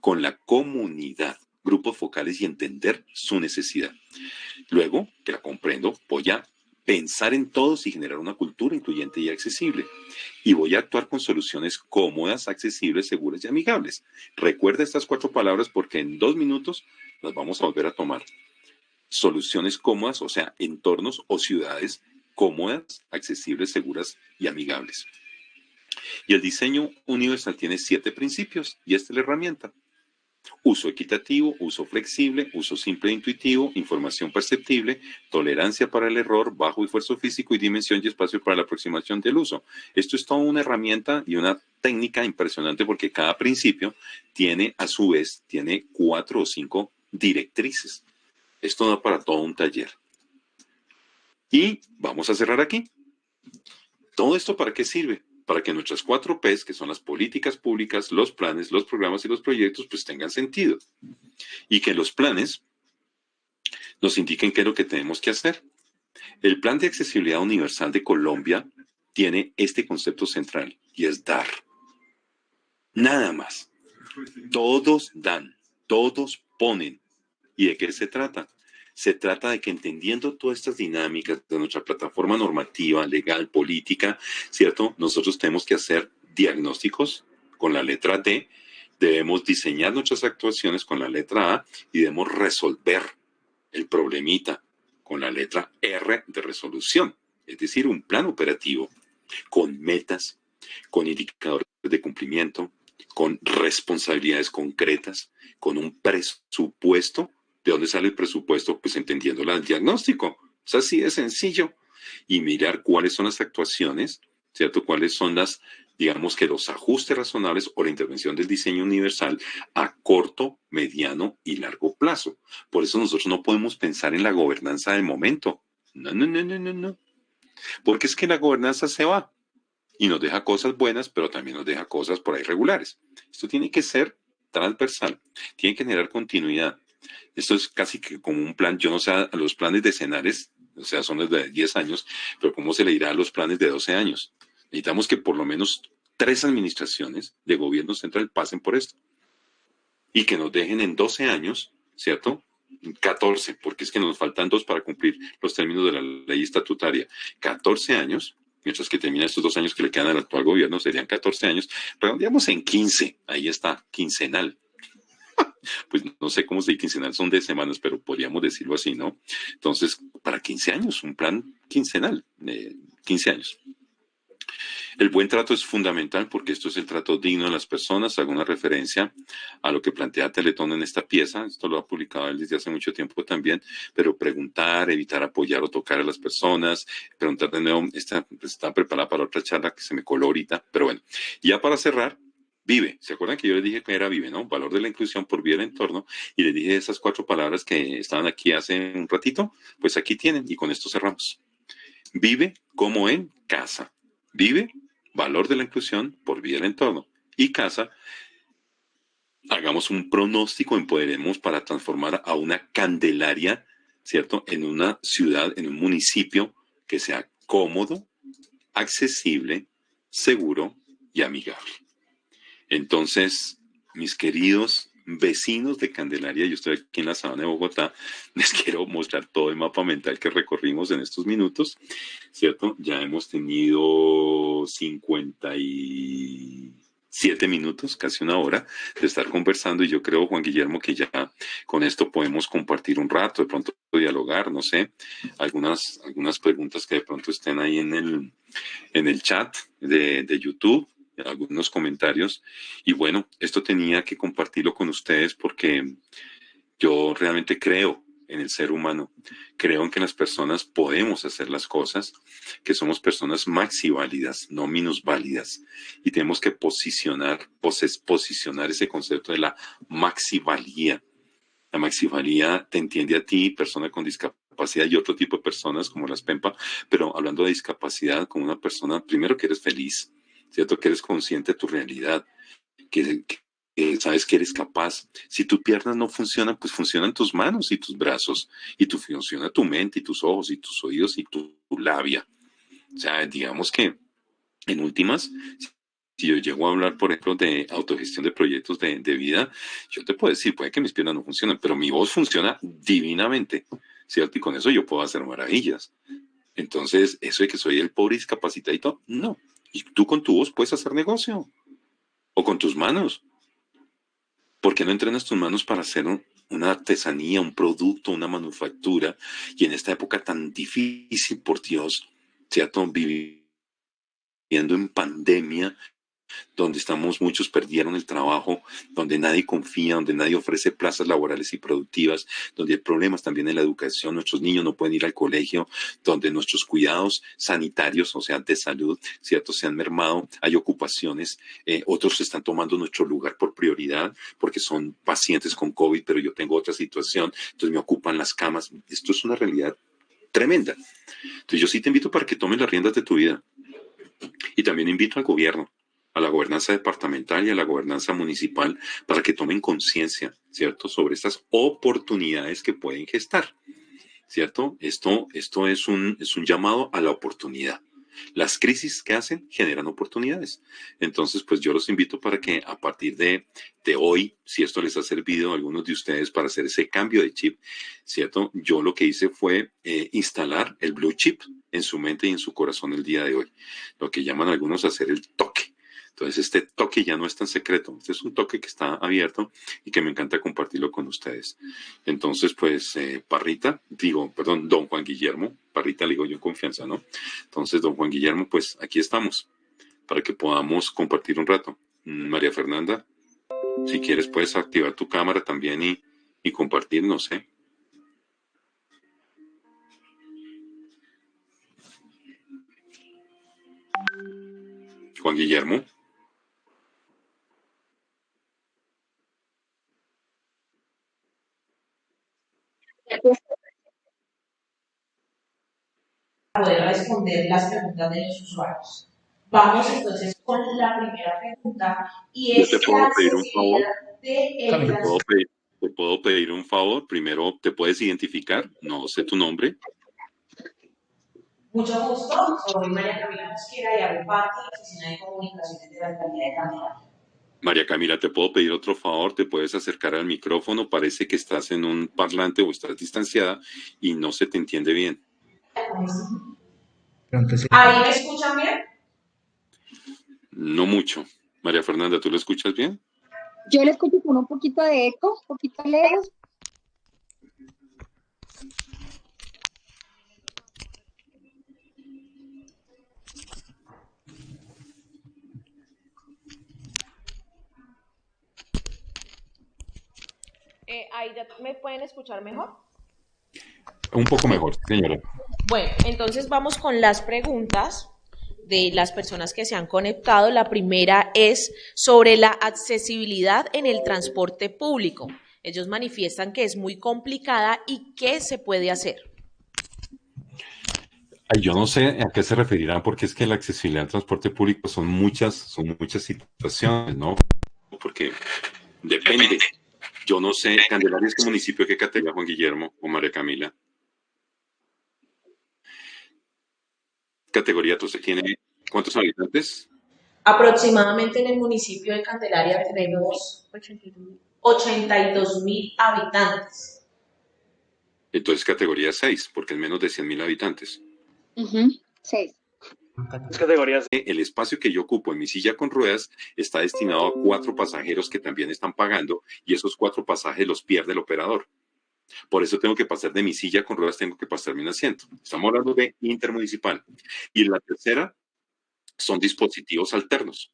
con la comunidad, grupos focales y entender su necesidad. Luego, que la comprendo, voy a pensar en todos y generar una cultura incluyente y accesible. Y voy a actuar con soluciones cómodas, accesibles, seguras y amigables. Recuerda estas 4 palabras porque en 2 minutos las vamos a volver a tomar. Soluciones cómodas, o sea, entornos o ciudades cómodas, accesibles, seguras y amigables. Y el diseño universal tiene 7 principios y esta es la herramienta. Uso equitativo, uso flexible, uso simple e intuitivo, información perceptible, tolerancia para el error, bajo esfuerzo físico y dimensión y espacio para la aproximación del uso. Esto es toda una herramienta y una técnica impresionante porque cada principio tiene, a su vez, tiene 4 o 5 directrices. Esto da para todo un taller. Y vamos a cerrar aquí. ¿Todo esto para qué sirve? Para que nuestras 4 P's, que son las políticas públicas, los planes, los programas y los proyectos, pues tengan sentido. Y que los planes nos indiquen qué es lo que tenemos que hacer. El Plan de Accesibilidad Universal de Colombia tiene este concepto central y es dar. Nada más. Todos dan, todos ponen. ¿Y de qué se trata? Se trata de que entendiendo todas estas dinámicas de nuestra plataforma normativa, legal, política, ¿cierto? Nosotros tenemos que hacer diagnósticos con la letra D, debemos diseñar nuestras actuaciones con la letra A y debemos resolver el problemita con la letra R de resolución, es decir, un plan operativo con metas, con indicadores de cumplimiento, con responsabilidades concretas, con un presupuesto. ¿De dónde sale el presupuesto? Pues entendiendo el diagnóstico. Es así de sencillo. Y mirar cuáles son las actuaciones, ¿cierto? Cuáles son las, digamos que los ajustes razonables o la intervención del diseño universal a corto, mediano y largo plazo. Por eso nosotros no podemos pensar en la gobernanza del momento. No. Porque es que la gobernanza se va y nos deja cosas buenas, pero también nos deja cosas por ahí regulares. Esto tiene que ser transversal, tiene que generar continuidad. Esto es casi que como un plan, yo no sé a los planes decenales, o sea, son de 10 años, pero ¿cómo se le dirá a los planes de 12 años? Necesitamos que por lo menos 3 administraciones de gobierno central pasen por esto y que nos dejen en 12 años, ¿cierto? 14, porque es que nos faltan 2 para cumplir los términos de la ley estatutaria. 14 años, mientras que termina estos 2 años que le quedan al actual gobierno, serían 14 años, redondeamos en 15, ahí está, quincenal. Pues no sé cómo se dice quincenal, son de semanas, pero podríamos decirlo así, ¿no? Entonces, para 15 años, un plan quincenal, 15 años. El buen trato es fundamental porque esto es el trato digno de las personas. Hago una referencia a lo que plantea Teletón en esta pieza. Esto lo ha publicado él desde hace mucho tiempo también, pero preguntar, evitar apoyar o tocar a las personas, preguntar de nuevo, está preparada para otra charla que se me coló ahorita, pero bueno. Ya para cerrar, vive. ¿Se acuerdan que yo les dije que era vive, no? Valor de la inclusión por vía del entorno. Y les dije esas 4 palabras que estaban aquí hace un ratito. Pues aquí tienen y con esto cerramos. Vive como en casa. Vive, valor de la inclusión por vía del entorno. Y casa, hagamos un pronóstico, empoderemos para transformar a una Candelaria, ¿cierto? En una ciudad, en un municipio que sea cómodo, accesible, seguro y amigable. Entonces, mis queridos vecinos de Candelaria, yo estoy aquí en la sabana de Bogotá, les quiero mostrar todo el mapa mental que recorrimos en estos minutos, ¿cierto? Ya hemos tenido 7 minutos, casi una hora de estar conversando y yo creo, Juan Guillermo, que ya con esto podemos compartir un rato, de pronto dialogar, no sé, algunas preguntas que de pronto estén ahí en el chat de YouTube, algunos comentarios. Y bueno, esto tenía que compartirlo con ustedes porque yo realmente creo en el ser humano, creo en que las personas podemos hacer las cosas, que somos personas maxiválidas, no minusválidas, y tenemos que posicionar ese concepto de la maxivalía. La maxivalía te entiende a ti, persona con discapacidad, y otro tipo de personas como las PEMPA, pero hablando de discapacidad, como una persona, primero que eres feliz, ¿cierto? Que eres consciente de tu realidad, que sabes que eres capaz. Si tus piernas no funcionan, pues funcionan tus manos y tus brazos, y funciona tu mente y tus ojos y tus oídos y tu labia. O sea, digamos que en últimas, si yo llego a hablar, por ejemplo, de autogestión de proyectos de vida, yo te puedo decir, puede que mis piernas no funcionen, pero mi voz funciona divinamente, ¿cierto? Y con eso yo puedo hacer maravillas. Entonces, eso de que soy el pobre discapacitado, no. Y tú con tu voz puedes hacer negocio. O con tus manos. ¿Por qué no entrenas tus manos para hacer una artesanía, un producto, una manufactura? Y en esta época tan difícil, por Dios, ¿cierto? Viviendo en pandemia, donde muchos perdieron el trabajo, donde nadie confía, donde nadie ofrece plazas laborales y productivas, donde hay problemas también en la educación, nuestros niños no pueden ir al colegio, donde nuestros cuidados sanitarios, o sea, de salud, ¿cierto?, se han mermado, hay ocupaciones, otros están tomando nuestro lugar por prioridad, porque son pacientes con COVID, pero yo tengo otra situación, entonces me ocupan las camas. Esto es una realidad tremenda. Entonces yo sí te invito para que tomes las riendas de tu vida. Y también invito al gobierno, a la gobernanza departamental y a la gobernanza municipal para que tomen conciencia, ¿cierto?, sobre estas oportunidades que pueden gestar, ¿cierto? Esto es un llamado a la oportunidad. Las crisis que hacen generan oportunidades. Entonces, pues yo los invito para que a partir de hoy, si esto les ha servido a algunos de ustedes para hacer ese cambio de chip, ¿cierto? Yo lo que hice fue instalar el Blue Chip en su mente y en su corazón el día de hoy. Lo que llaman algunos hacer el toque. Entonces, este toque ya no es tan secreto. Este es un toque que está abierto y que me encanta compartirlo con ustedes. Entonces, pues, don Juan Guillermo, Parrita le digo yo en confianza, ¿no? Entonces, don Juan Guillermo, pues, aquí estamos para que podamos compartir un rato. María Fernanda, si quieres, puedes activar tu cámara también y compartir, no sé. Juan Guillermo. Poder responder las preguntas de los usuarios. Vamos entonces con la primera pregunta y es ¿Te puedo pedir un favor? ¿Te puedo pedir un favor? Primero, ¿te puedes identificar? No sé tu nombre. Mucho gusto, soy María Camila Mosquera y hago parte de la Oficina de Comunicaciones de la Alcaldía de Candelaria. María Camila, ¿te puedo pedir otro favor? ¿Te puedes acercar al micrófono? Parece que estás en un parlante o estás distanciada y no se te entiende bien. ¿Ahí me escuchan bien? No mucho. María Fernanda, ¿tú lo escuchas bien? Yo le escucho con un poquito de eco, un poquito lejos. Ahí ya me pueden escuchar mejor. Un poco mejor, señora. Bueno, entonces vamos con las preguntas de las personas que se han conectado. La primera es sobre la accesibilidad en el transporte público. Ellos manifiestan que es muy complicada y qué se puede hacer. Yo no sé a qué se referirán, porque es que la accesibilidad al transporte público son muchas situaciones, ¿no? Porque depende. Yo no sé, Candelaria es un municipio que categoría, Juan Guillermo o María Camila. Categoría, ¿tú tiene cuántos habitantes? Aproximadamente en el municipio de Candelaria tenemos 82.000 habitantes. Entonces categoría 6, porque es menos de 100.000 habitantes. 6. Las categorías. El espacio que yo ocupo en mi silla con ruedas está destinado a 4 pasajeros que también están pagando y esos 4 pasajes los pierde el operador. Por eso tengo que pasar de mi silla con ruedas, tengo que pasarme un asiento. Estamos hablando de intermunicipal. Y la tercera son dispositivos alternos.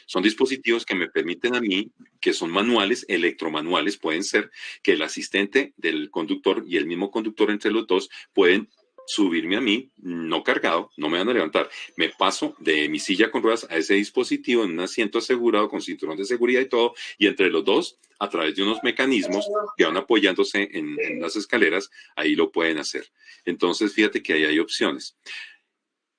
Son dispositivos que me permiten a mí, que son manuales, electromanuales, pueden ser que el asistente del conductor y el mismo conductor entre los dos pueden subirme a mí, no cargado, no me van a levantar. Me paso de mi silla con ruedas a ese dispositivo en un asiento asegurado con cinturón de seguridad y todo, y entre los dos, a través de unos mecanismos que van apoyándose en las escaleras, ahí lo pueden hacer. Entonces, fíjate que ahí hay opciones.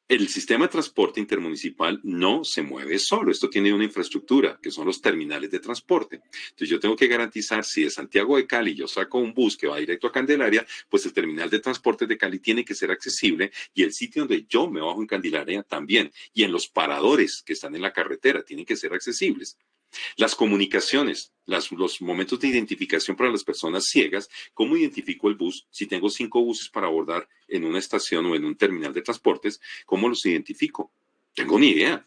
El sistema de transporte intermunicipal no se mueve solo. Esto tiene una infraestructura, que son los terminales de transporte. Entonces, yo tengo que garantizar, si de Santiago de Cali yo saco un bus que va directo a Candelaria, pues el terminal de transporte de Cali tiene que ser accesible y el sitio donde yo me bajo en Candelaria también. Y en los paradores que están en la carretera tienen que ser accesibles. Las comunicaciones, los momentos de identificación para las personas ciegas, ¿cómo identifico el bus? Si tengo 5 buses para abordar en una estación o en un terminal de transportes, ¿cómo los identifico? Tengo ni idea.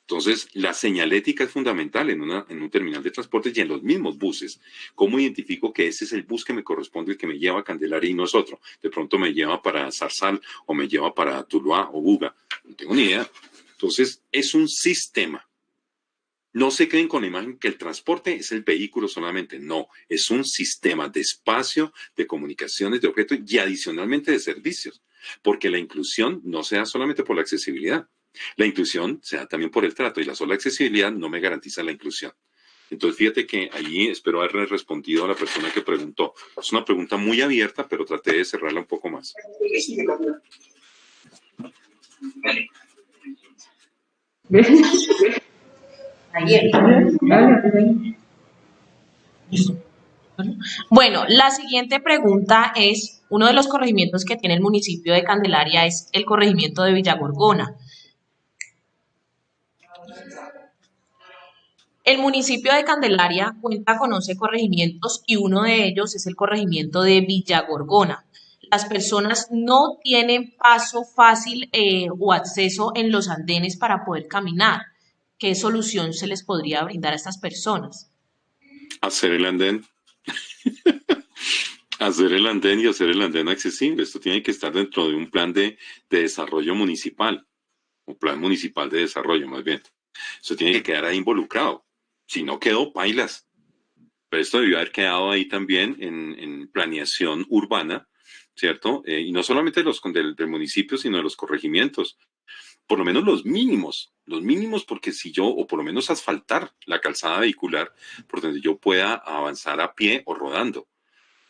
Entonces, la señalética es fundamental en un terminal de transportes y en los mismos buses. ¿Cómo identifico que ese es el bus que me corresponde, el que me lleva a Candelaria y no es otro? De pronto me lleva para Zarzal o me lleva para Tuluá o Buga. No tengo ni idea. Entonces, es un sistema. No se queden con la imagen que el transporte es el vehículo solamente. No, es un sistema de espacio, de comunicaciones, de objetos y adicionalmente de servicios. Porque la inclusión no se da solamente por la accesibilidad. La inclusión se da también por el trato y la sola accesibilidad no me garantiza la inclusión. Entonces, fíjate que allí espero haberle respondido a la persona que preguntó. Es una pregunta muy abierta, pero traté de cerrarla un poco más. Bueno, la siguiente pregunta es, uno de los corregimientos que tiene el municipio de Candelaria es el corregimiento de Villagorgona. El municipio de Candelaria cuenta con 11 corregimientos y uno de ellos es el corregimiento de Villagorgona. Las personas no tienen paso fácil o acceso en los andenes para poder caminar. ¿Qué solución se les podría brindar a estas personas? Hacer el andén. Hacer el andén y hacer el andén accesible. Esto tiene que estar dentro de un plan de desarrollo municipal, un plan municipal de desarrollo más bien. Eso tiene que quedar ahí involucrado. Si no quedó, pailas. Pero esto debió haber quedado ahí también en planeación urbana, ¿cierto? Y no solamente del municipio, sino de los corregimientos. Por lo menos los mínimos porque si yo, o por lo menos asfaltar la calzada vehicular, por donde yo pueda avanzar a pie o rodando.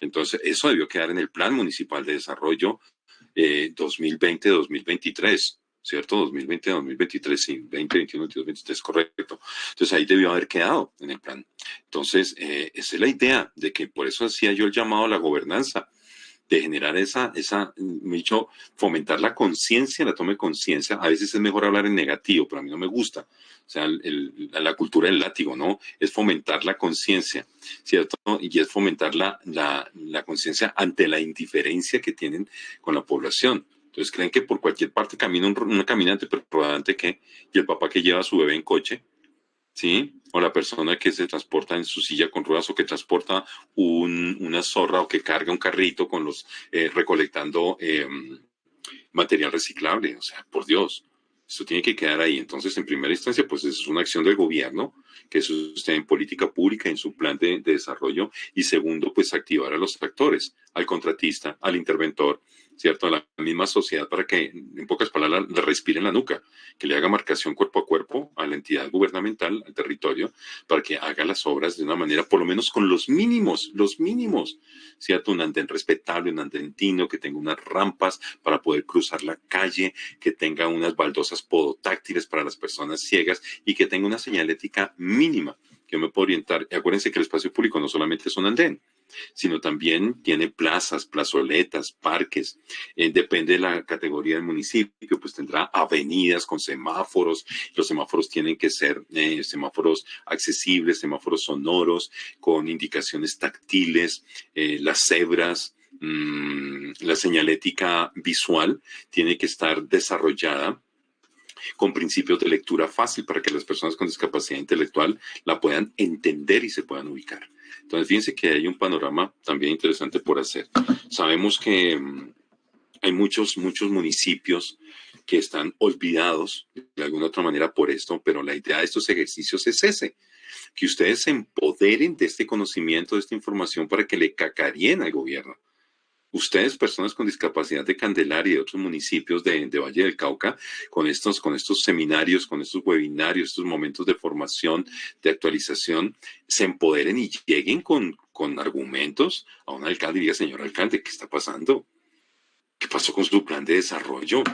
Entonces, eso debió quedar en el Plan Municipal de Desarrollo 2020-2023, ¿cierto? 2020-2023, sí, 2021-2023, correcto. Entonces, ahí debió haber quedado en el plan. Entonces, esa es la idea de que por eso hacía yo el llamado a la gobernanza, de generar fomentar la conciencia, la toma de conciencia. A veces es mejor hablar en negativo, pero a mí no me gusta. O sea, la cultura del látigo, ¿no? Es fomentar la conciencia, ¿cierto? Y es fomentar la conciencia ante la indiferencia que tienen con la población. Entonces, creen que por cualquier parte camina un caminante, pero rodante que, y el papá que lleva a su bebé en coche, ¿sí? O la persona que se transporta en su silla con ruedas o que transporta una zorra o que carga un carrito con recolectando material reciclable. O sea, por Dios, esto tiene que quedar ahí. Entonces, en primera instancia, pues es una acción del gobierno que eso esté en política pública, en su plan de desarrollo. Y segundo, pues activar a los actores, al contratista, al interventor, ¿cierto? A la misma sociedad para que, en pocas palabras, le respire en la nuca, que le haga marcación cuerpo a cuerpo a la entidad gubernamental, al territorio, para que haga las obras de una manera, por lo menos con los mínimos, ¿cierto? Un andén respetable, un andén tino, que tenga unas rampas para poder cruzar la calle, que tenga unas baldosas podotáctiles para las personas ciegas y que tenga una señalética mínima que me pueda orientar. Y acuérdense que el espacio público no solamente es un andén, sino también tiene plazas, plazoletas, parques. Depende de la categoría del municipio, pues tendrá avenidas con semáforos. Los semáforos tienen que ser semáforos accesibles, semáforos sonoros, con indicaciones táctiles, las cebras, La señalética visual tiene que estar desarrollada con principios de lectura fácil para que las personas con discapacidad intelectual la puedan entender y se puedan ubicar. Entonces, fíjense que hay un panorama también interesante por hacer. Sabemos que hay muchos municipios que están olvidados de alguna otra manera por esto, pero la idea de estos ejercicios es ese, que ustedes se empoderen de este conocimiento, de esta información para que le cacareen al gobierno. Ustedes, personas con discapacidad de Candelaria y de otros municipios de Valle del Cauca, con estos seminarios, con estos webinarios, estos momentos de formación, de actualización, se empoderen y lleguen con argumentos a un alcalde y diga, señor alcalde, ¿qué está pasando? ¿Qué pasó con su plan de desarrollo?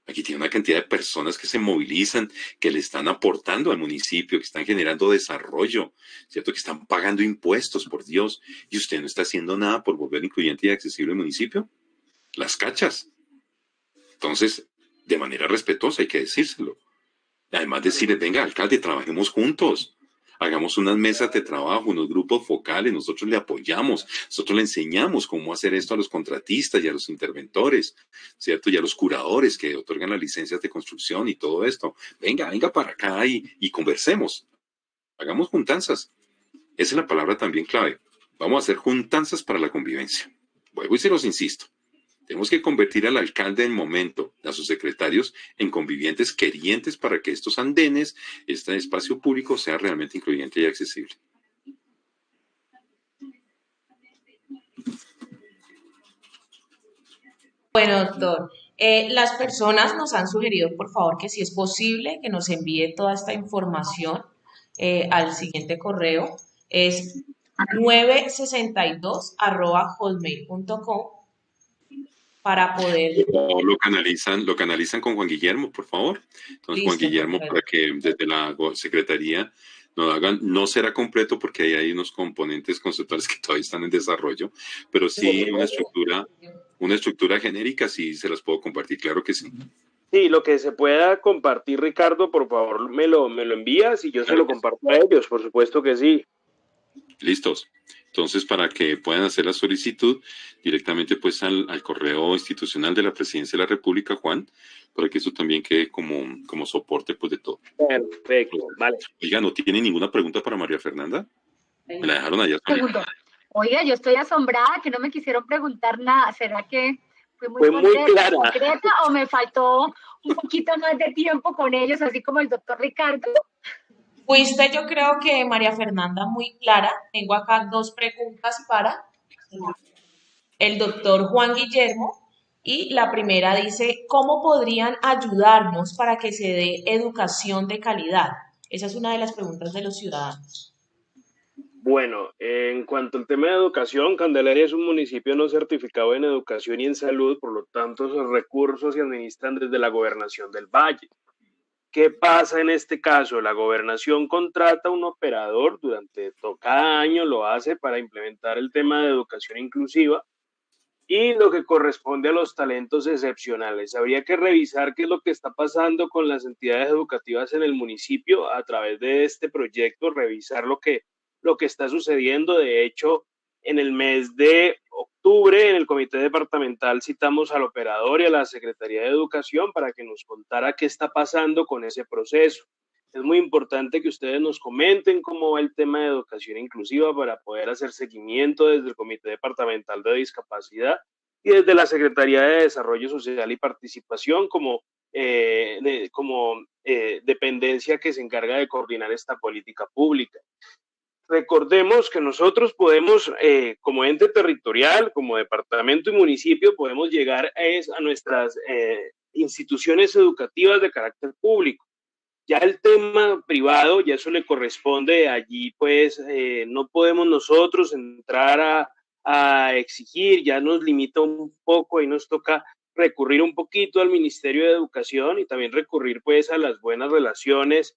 Aquí tiene una cantidad de personas que se movilizan, que le están aportando al municipio, que están generando desarrollo, ¿cierto? Que están pagando impuestos, por Dios. ¿Y usted no está haciendo nada por volver incluyente y accesible el municipio? Las cachas. Entonces, de manera respetuosa hay que decírselo. Además decirles, venga, alcalde, trabajemos juntos. Hagamos unas mesas de trabajo, unos grupos focales, nosotros le apoyamos, nosotros le enseñamos cómo hacer esto a los contratistas y a los interventores, ¿cierto? Y a los curadores que otorgan las licencias de construcción y todo esto. Venga para acá y conversemos. Hagamos juntanzas. Esa es la palabra también clave. Vamos a hacer juntanzas para la convivencia. Vuelvo y se los insisto. Tenemos que convertir al alcalde en momento, a sus secretarios, en convivientes querientes para que estos andenes, este espacio público, sea realmente incluyente y accesible. Bueno, doctor, las personas nos han sugerido, por favor, que si es posible que nos envíe toda esta información al siguiente correo. Es 962@hotmail.com para poder... Lo canalizan con Juan Guillermo, por favor. Entonces, Listo, Juan Guillermo, perfecto. para que desde la Secretaría nos hagan, no será completo porque ahí hay unos componentes conceptuales que todavía están en desarrollo, pero sí una estructura genérica, sí se las puedo compartir, claro que sí. Sí, lo que se pueda compartir, Ricardo, por favor, me lo envías y yo se lo comparto a ellos, por supuesto que sí. Listos. Entonces, para que puedan hacer la solicitud directamente pues al correo institucional de la Presidencia de la República, Juan, para que eso también quede como soporte pues de todo. Perfecto, vale. Oiga, ¿no tiene ninguna pregunta para María Fernanda? Me la dejaron allá. Oiga, yo estoy asombrada que no me quisieron preguntar nada. ¿Será que fue muy clara o me faltó un poquito más de tiempo con ellos, así como el doctor Ricardo? Fuiste, yo creo que María Fernanda, muy clara. Tengo acá 2 preguntas para el doctor Juan Guillermo. Y la primera dice, ¿cómo podrían ayudarnos para que se dé educación de calidad? Esa es una de las preguntas de los ciudadanos. Bueno, en cuanto al tema de educación, Candelaria es un municipio no certificado en educación y en salud, por lo tanto, sus recursos se administran desde la Gobernación del Valle. ¿Qué pasa en este caso? La gobernación contrata un operador cada año lo hace para implementar el tema de educación inclusiva y lo que corresponde a los talentos excepcionales. Habría que revisar qué es lo que está pasando con las entidades educativas en el municipio a través de este proyecto, revisar lo que está sucediendo. De hecho, en el mes de octubre, en el comité departamental, citamos al operador y a la Secretaría de Educación para que nos contara qué está pasando con ese proceso. Es muy importante que ustedes nos comenten cómo va el tema de educación inclusiva para poder hacer seguimiento desde el Comité Departamental de Discapacidad y desde la Secretaría de Desarrollo Social y Participación como dependencia que se encarga de coordinar esta política pública. Recordemos que nosotros podemos, como ente territorial, como departamento y municipio, podemos llegar a nuestras instituciones educativas de carácter público. Ya el tema privado, ya eso le corresponde allí, pues no podemos nosotros entrar a exigir, ya nos limita un poco y nos toca recurrir un poquito al Ministerio de Educación y también recurrir pues a las buenas relaciones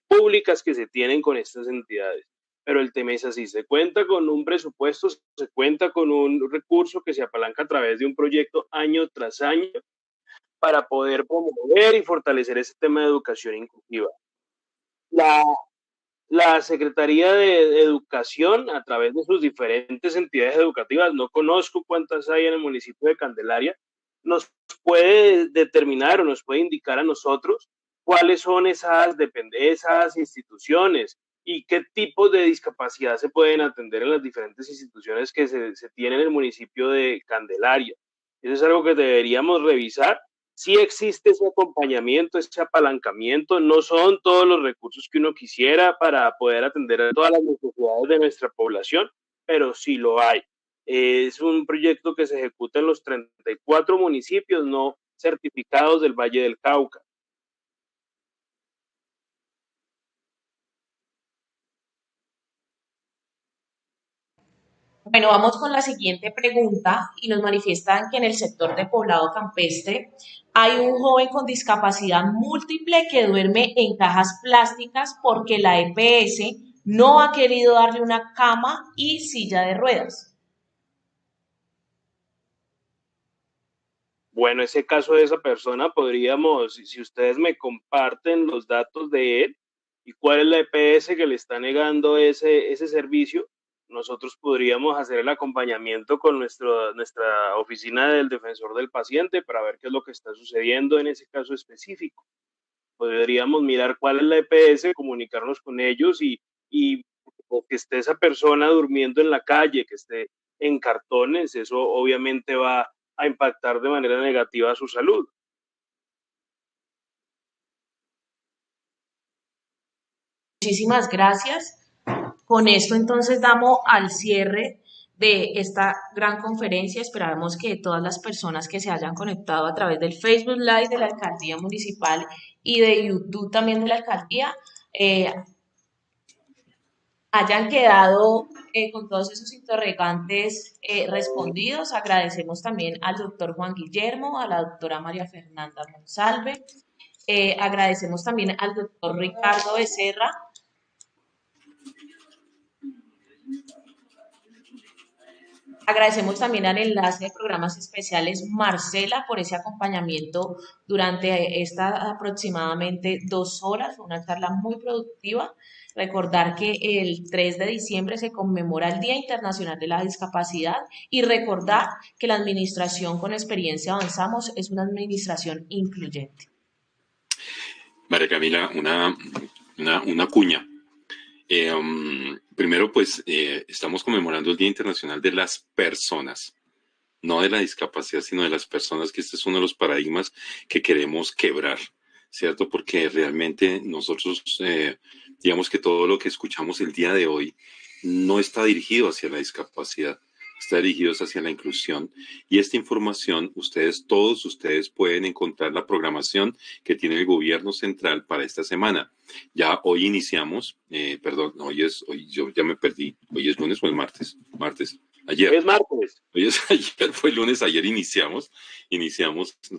públicas que se tienen con estas entidades. Pero el tema es así, se cuenta con un presupuesto, se cuenta con un recurso que se apalanca a través de un proyecto año tras año para poder promover y fortalecer ese tema de educación inclusiva. La la Secretaría de Educación, a través de sus diferentes entidades educativas, no conozco cuántas hay en el municipio de Candelaria, nos puede determinar o nos puede indicar a nosotros cuáles son esas instituciones y qué tipos de discapacidad se pueden atender en las diferentes instituciones que se tienen en el municipio de Candelaria. Eso es algo que deberíamos revisar. Sí existe ese acompañamiento, ese apalancamiento, no son todos los recursos que uno quisiera para poder atender a todas las necesidades de nuestra población, pero sí lo hay. Es un proyecto que se ejecuta en los 34 municipios no certificados del Valle del Cauca. Bueno, vamos con la siguiente pregunta y nos manifiestan que en el sector de Poblado Campestre hay un joven con discapacidad múltiple que duerme en cajas plásticas porque la EPS no ha querido darle una cama y silla de ruedas. Bueno, ese caso de esa persona podríamos, si ustedes me comparten los datos de él y cuál es la EPS que le está negando ese servicio, nosotros podríamos hacer el acompañamiento con nuestra oficina del defensor del paciente para ver qué es lo que está sucediendo en ese caso específico. Podríamos mirar cuál es la EPS, comunicarnos con ellos y que esté esa persona durmiendo en la calle, que esté en cartones, eso obviamente va a impactar de manera negativa a su salud. Muchísimas gracias. Con esto entonces damos al cierre de esta gran conferencia. Esperamos que todas las personas que se hayan conectado a través del Facebook Live de la Alcaldía Municipal y de YouTube también de la Alcaldía hayan quedado con todos esos interrogantes respondidos. Agradecemos también al doctor Juan Guillermo, a la doctora María Fernanda Monsalve. Agradecemos también al doctor Ricardo Becerra. Agradecemos también al enlace de programas especiales Marcela por ese acompañamiento durante esta aproximadamente 2 horas, una charla muy productiva. Recordar que el 3 de diciembre se conmemora el Día Internacional de la Discapacidad y recordar que la administración con experiencia avanzamos es una administración incluyente. María Camila, una cuña. Primero, pues, estamos conmemorando el Día Internacional de las Personas, no de la discapacidad, sino de las personas, que este es uno de los paradigmas que queremos quebrar, ¿cierto? Porque realmente nosotros, digamos que todo lo que escuchamos el día de hoy no está dirigido hacia la discapacidad, está dirigido hacia la inclusión. Y esta información, todos ustedes pueden encontrar la programación que tiene el gobierno central para esta semana. Ya hoy iniciamos, hoy yo ya me perdí, hoy es lunes o es martes, ayer. Hoy es martes. Ayer fue lunes, ayer iniciamos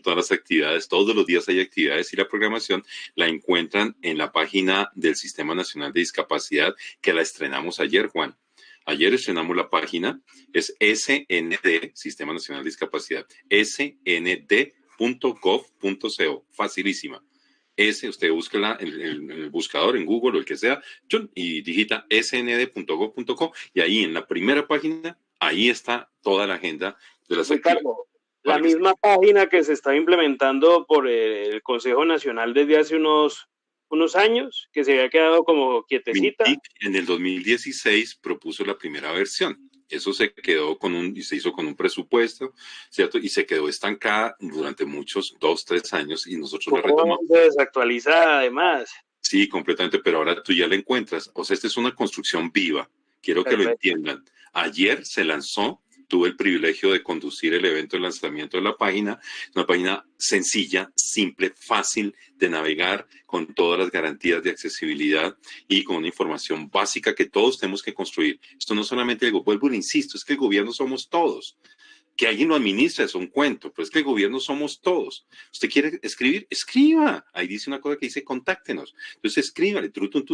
todas las actividades, todos los días hay actividades y la programación la encuentran en la página del Sistema Nacional de Discapacidad que la estrenamos ayer, Juan. Ayer estrenamos la página, es SND, Sistema Nacional de Discapacidad, snd.gov.co, facilísima. Usted búsquela en el buscador, en Google o el que sea, y digita snd.gov.co y ahí en la primera página, ahí está toda la agenda de las actividades. La misma página que se está implementando por el Consejo Nacional desde hace unos años, que se había quedado como quietecita. En el 2016 propuso la primera versión. Eso se quedó se hizo con un presupuesto, ¿cierto? Y se quedó estancada durante muchos, 2, 3 años, y nosotros la retomamos. Desactualizada, además. Sí, completamente, pero ahora tú ya la encuentras. O sea, esta es una construcción viva. Quiero que lo entiendan. Ayer se lanzó, tuve el privilegio de conducir el evento de lanzamiento de la página. Es una página sencilla, simple, fácil de navegar, con todas las garantías de accesibilidad y con una información básica que todos tenemos que construir. Esto no solamente, vuelvo e insisto, es que el gobierno somos todos. Que alguien lo administre es un cuento, pero es que el gobierno somos todos. ¿Usted quiere escribir? Escriba. Ahí dice una cosa que dice contáctenos. Entonces escríbale,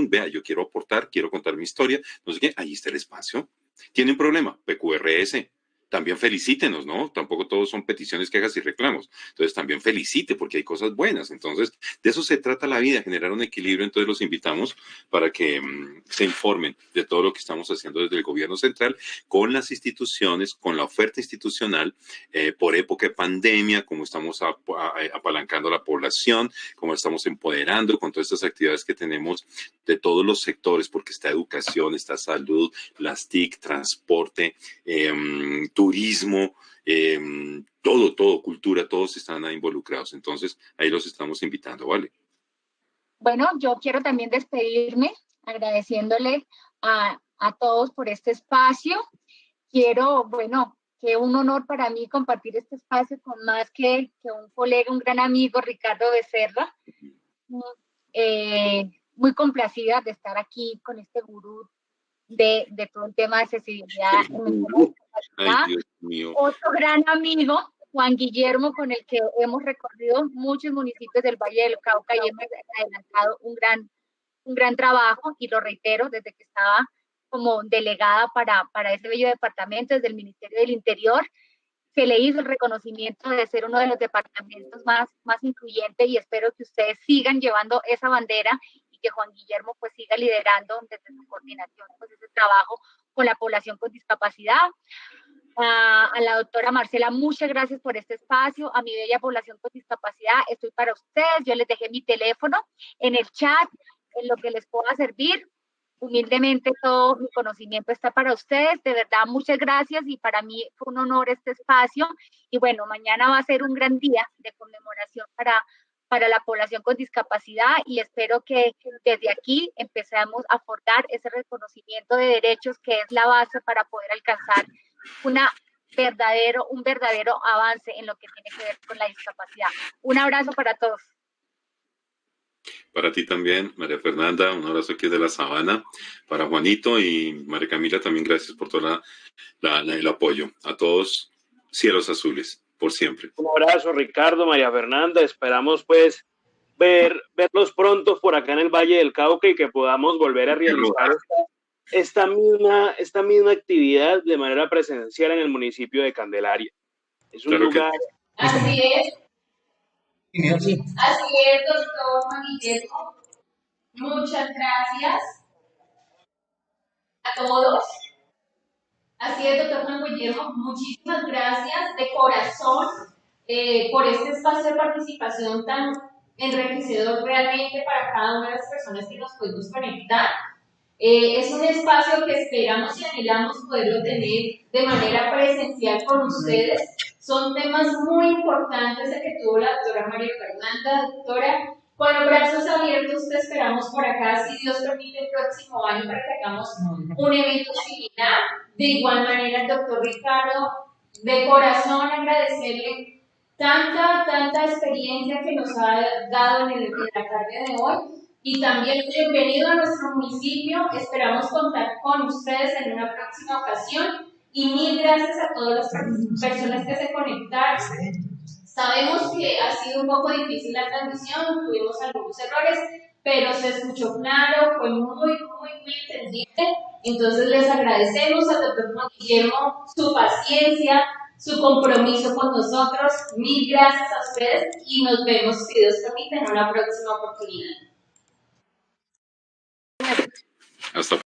vea, yo quiero aportar, quiero contar mi historia, no sé qué, ahí está el espacio. ¿Tiene un problema? PQRS. también felicítenos, ¿no? Tampoco todos son peticiones, quejas y reclamos. Entonces también felicite porque hay cosas buenas. Entonces de eso se trata la vida, generar un equilibrio. Entonces los invitamos para que se informen de todo lo que estamos haciendo desde el gobierno central con las instituciones, con la oferta institucional, por época de pandemia, como estamos apalancando a la población, como estamos empoderando con todas estas actividades que tenemos de todos los sectores, porque está educación, está salud, las TIC, transporte, turismo, todo, cultura, todos están ahí involucrados. Entonces, ahí los estamos invitando, ¿vale? Bueno, yo quiero también despedirme agradeciéndole a todos por este espacio. Quiero, bueno, que un honor para mí compartir este espacio con más que un colega, un gran amigo, Ricardo Becerra. Muy complacida de estar aquí con este gurú de todo el tema de accesibilidad. Ay, Dios mío. Otro gran amigo, Juan Guillermo, con el que hemos recorrido muchos municipios del Valle del Cauca y hemos adelantado un gran trabajo, y lo reitero, desde que estaba como delegada para ese bello departamento, desde el Ministerio del Interior, se le hizo el reconocimiento de ser uno de los departamentos más incluyentes, y espero que ustedes sigan llevando esa bandera y que Juan Guillermo pues siga liderando desde su coordinación pues ese trabajo con la población con discapacidad. A la doctora Marcela, muchas gracias por este espacio. A mi bella población con discapacidad, estoy para ustedes. Yo les dejé mi teléfono en el chat, en lo que les pueda servir. Humildemente todo mi conocimiento está para ustedes. De verdad, muchas gracias, y para mí fue un honor este espacio. Y bueno, mañana va a ser un gran día de conmemoración para la población con discapacidad, y espero que desde aquí empecemos a aportar ese reconocimiento de derechos que es la base para poder alcanzar un verdadero avance en lo que tiene que ver con la discapacidad. Un abrazo para todos. Para ti también, María Fernanda, un abrazo aquí de la Sabana. Para Juanito y María Camila también, gracias por todo el apoyo. A todos, cielos azules, por siempre. Un abrazo, Ricardo, María Fernanda. Esperamos pues verlos pronto por acá en el Valle del Cauca y que podamos volver a realizar esta misma actividad de manera presencial en el municipio de Candelaria. Es un lugar... Así es. Así es, doctor Juan Guillermo. Muchas gracias a todos. Así es, doctor Juan Guillermo. Muchísimas gracias de corazón por este espacio de participación tan enriquecedor realmente para cada una de las personas que nos podemos conectar. Es un espacio que esperamos y anhelamos poderlo tener de manera presencial con ustedes. Son temas muy importantes el que tuvo la doctora María Fernanda. Doctora, con los brazos abiertos te esperamos por acá, si Dios permite, el próximo año para que hagamos un evento similar. De igual manera, el doctor Ricardo, de corazón agradecerle tanta experiencia que nos ha dado en la tarde de hoy. Y también bienvenido a nuestro municipio. Esperamos contar con ustedes en una próxima ocasión. Y mil gracias a todas las personas que se conectaron. Sabemos que ha sido un poco difícil la transmisión, tuvimos algunos errores, pero se escuchó claro, fue muy entendible. Entonces les agradecemos al doctor Juan Guillermo su paciencia, su compromiso con nosotros. Mil gracias a ustedes y nos vemos, si Dios permite, en una próxima oportunidad. Hasta